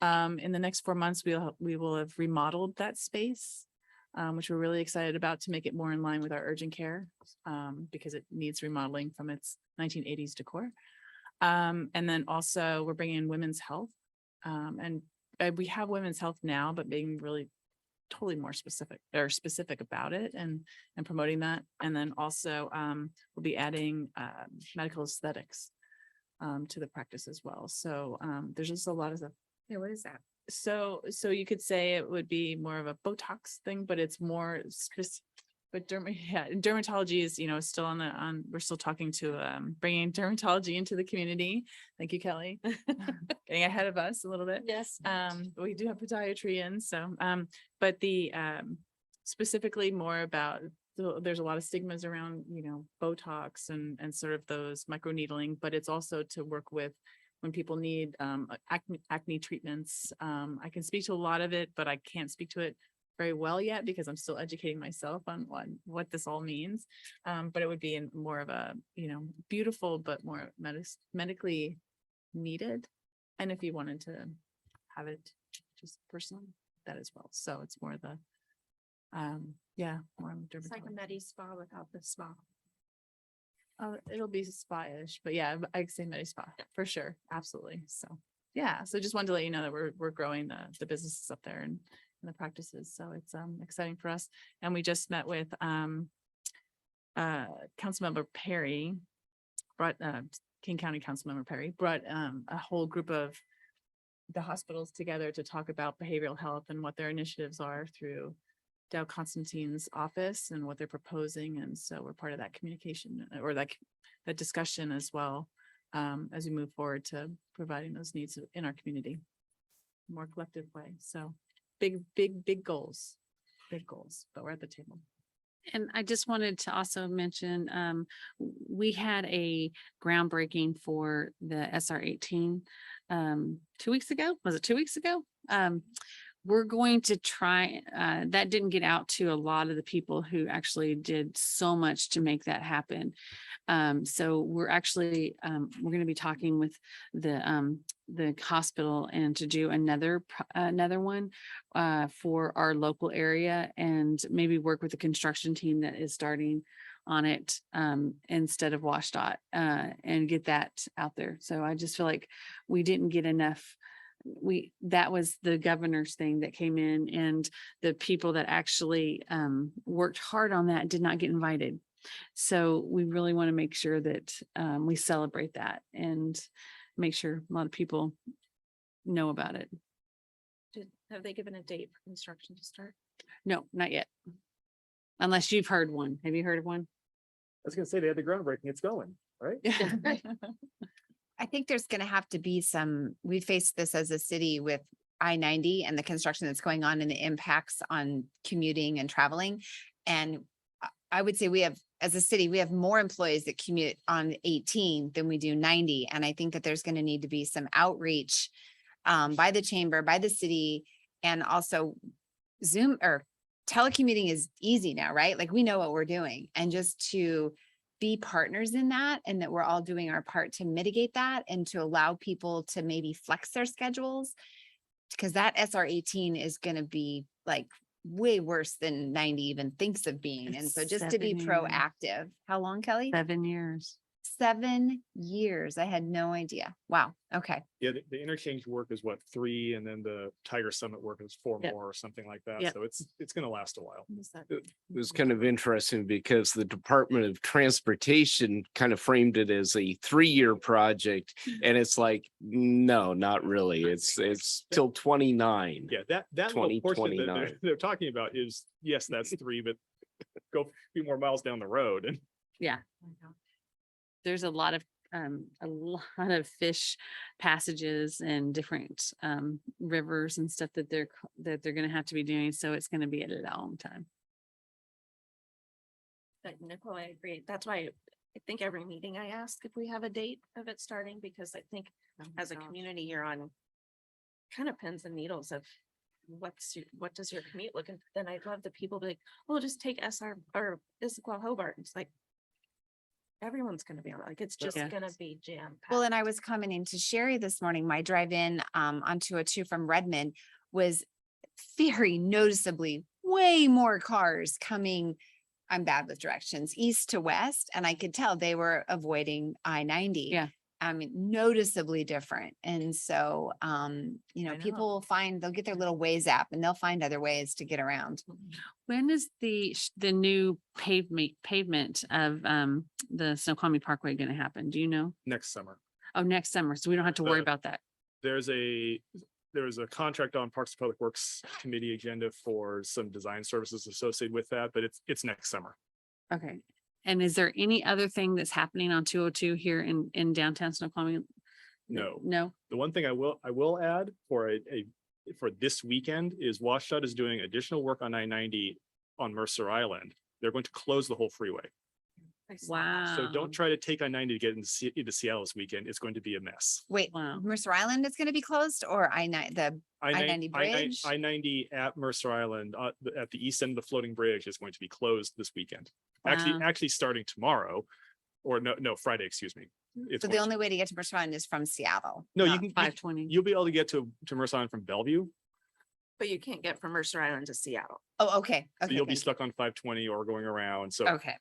In the next 4 months, we will have remodeled that space. which we're really excited about to make it more in line with our urgent care, because it needs remodeling from its 1980s decor. And then also we're bringing in women's health. And we have women's health now, but being really totally more specific about it and promoting that. And then also we'll be adding medical aesthetics to the practice as well. So there's just a lot of stuff. Yeah, what is that? So you could say it would be more of a Botox thing, but it's more specific. But dermatology is, still we're still talking to bringing dermatology into the community. Thank you, Kelly. Getting ahead of us a little bit. Yes. But we do have podiatry in, so but the specifically more about there's a lot of stigmas around, Botox and sort of those microneedling, but it's also to work with when people need acne treatments. I can speak to a lot of it, but I can't speak to it very well yet because I'm still educating myself on what this all means. But it would be in more of a, beautiful, but more medically needed. And if you wanted to have it just personal, that as well. So it's more the, more It's like a dermatology. medi spa without the spa. It'll be spa-ish, but yeah, I'd say medi spa for sure. Absolutely. So, yeah. So just wanted to let you know that we're growing the businesses up there and the practices. So it's exciting for us. And we just met with Councilmember Perry, King County Councilmember Perry brought a whole group of the hospitals together to talk about behavioral health and what their initiatives are through Dow Constantine's office and what they're proposing. And so we're part of that communication or that discussion as well, as we move forward to providing those needs in our community, more collective way. So big goals, but we're at the table. And I just wanted to also mention, we had a groundbreaking for the SR 18 2 weeks ago. Was it 2 weeks ago? We're going to try, that didn't get out to a lot of the people who actually did so much to make that happen. So we're actually, we're going to be talking with the hospital and to do another one for our local area and maybe work with the construction team that is starting on it instead of WashDOT and get that out there. So I just feel like we didn't get enough. That was the governor's thing that came in, and the people that actually worked hard on that did not get invited. So we really want to make sure that we celebrate that and make sure a lot of people know about it. Have they given a date for construction to start? No, not yet. Unless you've heard one. Have you heard of one? I was gonna say they had the groundbreaking. It's going, right? I think there's going to have to be we face this as a city with I-90 and the construction that's going on and the impacts on commuting and traveling. And I would say as a city, we have more employees that commute on 18 than we do 90. And I think that there's going to need to be some outreach by the chamber, by the city, and also Zoom or telecommuting is easy now, right? Like we know what we're doing, and just to be partners in that, and that we're all doing our part to mitigate that and to allow people to maybe flex their schedules, because that SR 18 is going to be like way worse than 90 even thinks of being. And so just to be 7 years. proactive. How long, Kelly? 7 years. 7 years. I had no idea. Wow. Okay. Yeah, the interchange work is what, 3, and then the Tiger Summit work is 4 Yep. more or something like that. Yep. So it's gonna last a while. It was kind of interesting because the Department of Transportation kind of framed it as a 3-year project. And it's like, no, not really. It's till 29. Yeah, that little portion that 2029. they're talking about is, yes, that's 3, but go a few more miles down the road. And Yeah. There's a lot of fish passages and different rivers and stuff that they're going to have to be doing. So it's going to be a long time. But Nicole, I agree. That's why I think every meeting I ask if we have a date of it starting, because I think as a community, you're on kind of pins and needles of what does your commute look like? Then I'd love the people to be like, well, just take SR or Issaquah Hobart. It's like, everyone's going to be on it. Like, it's just Yeah. going to be jam. Well, and I was commenting to Sherry this morning, my drive in on 202 from Redmond was very noticeably way more cars coming. I'm bad with directions, east to west, and I could tell they were avoiding I-90. Yeah. I mean, noticeably different. And so, you know, I know. people will find, they'll get their little Waze app and they'll find other ways to get around. When is the new pavement of the Snoqualmie Parkway going to happen? Do you know? Next summer. Oh, next summer. So we don't have to worry Uh, about that. There's a contract on Parks and Public Works Committee agenda for some design services associated with that, but it's next summer. Okay. And is there any other thing that's happening on 202 here in downtown Snoqualmie? No. No. The one thing I will add for for this weekend is WashDOT is doing additional work on I-90 on Mercer Island. They're going to close the whole freeway. Wow. So don't try to take I-90 to get into Seattle this weekend. It's going to be a mess. Wait, Wow. Mercer Island is going to be closed or the I-90 bridge? I-90 at Mercer Island, at the east end of the floating bridge is going to be closed this weekend. Actually starting tomorrow, or no, Friday, excuse me. It's So the going only way to get to Mercer Island is from Seattle. No, you not can, 520. you'll be able to get to Mercer Island from Bellevue. But you can't get from Mercer Island to Seattle. Oh, okay. So Okay. you'll be thank you. stuck on 520 or going around. So Okay.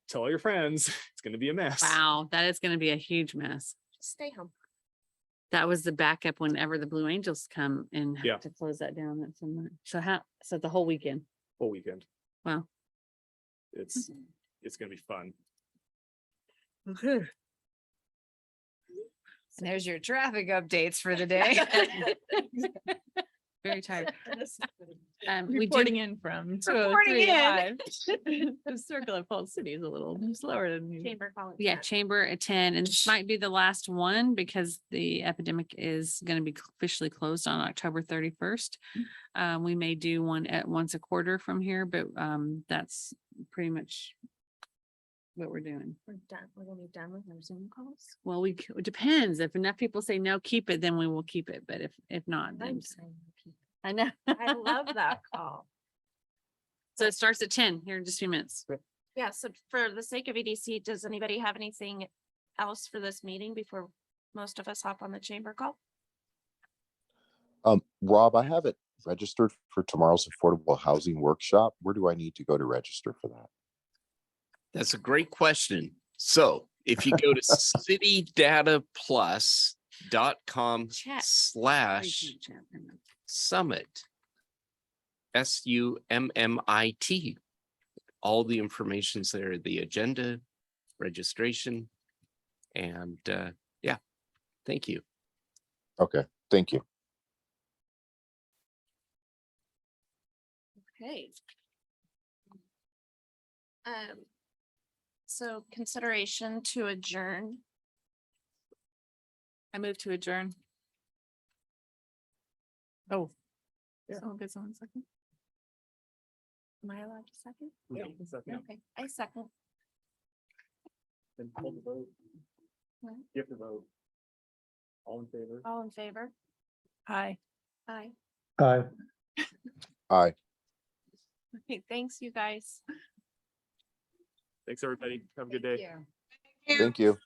tell all your friends, it's going to be a mess. Wow. That is going to be a huge mess. Just stay home. That was the backup whenever the Blue Angels come and Yeah. have to close that down. That's so the whole weekend. Whole weekend. Wow. It's going to be fun. Okay. And there's your traffic updates for the day. Very tired. We do, Reporting in from Reporting 203 in. live. The circle of Falls City is a little slower than you. Chamber calling. yeah, chamber at 10, and this might be the last one because the epidemic is going to be officially closed on October 31st. We may do one at once a quarter from here, but that's pretty much what we're doing. We're done. We're gonna be done with our Zoom calls. Well, it depends. If enough people say no, keep it, then we will keep it. But if not, then I'm saying keep I know. I love that call. So it starts at 10 here in just a few minutes. Yeah, so for the sake of EDC, does anybody have anything else for this meeting before most of us hop on the chamber call? Rob, I have it registered for tomorrow's affordable housing workshop. Where do I need to go to register for that? That's a great question. So if you go to citydataplus.com Chat. / summit, SUMMIT, all the information's there, the agenda, registration, and yeah, thank you. Okay, thank you. Okay. So consideration to adjourn. I move to adjourn. Oh. Yeah. Someone gets on second. Am I allowed to second? Yeah. Okay, I second. Then call the vote. What? You have to vote. All in favor? All in favor? Hi. Aye. Aye. Aye. Okay, thanks, you guys. Thanks, everybody. Have a good day. Thank you. You. Thank you.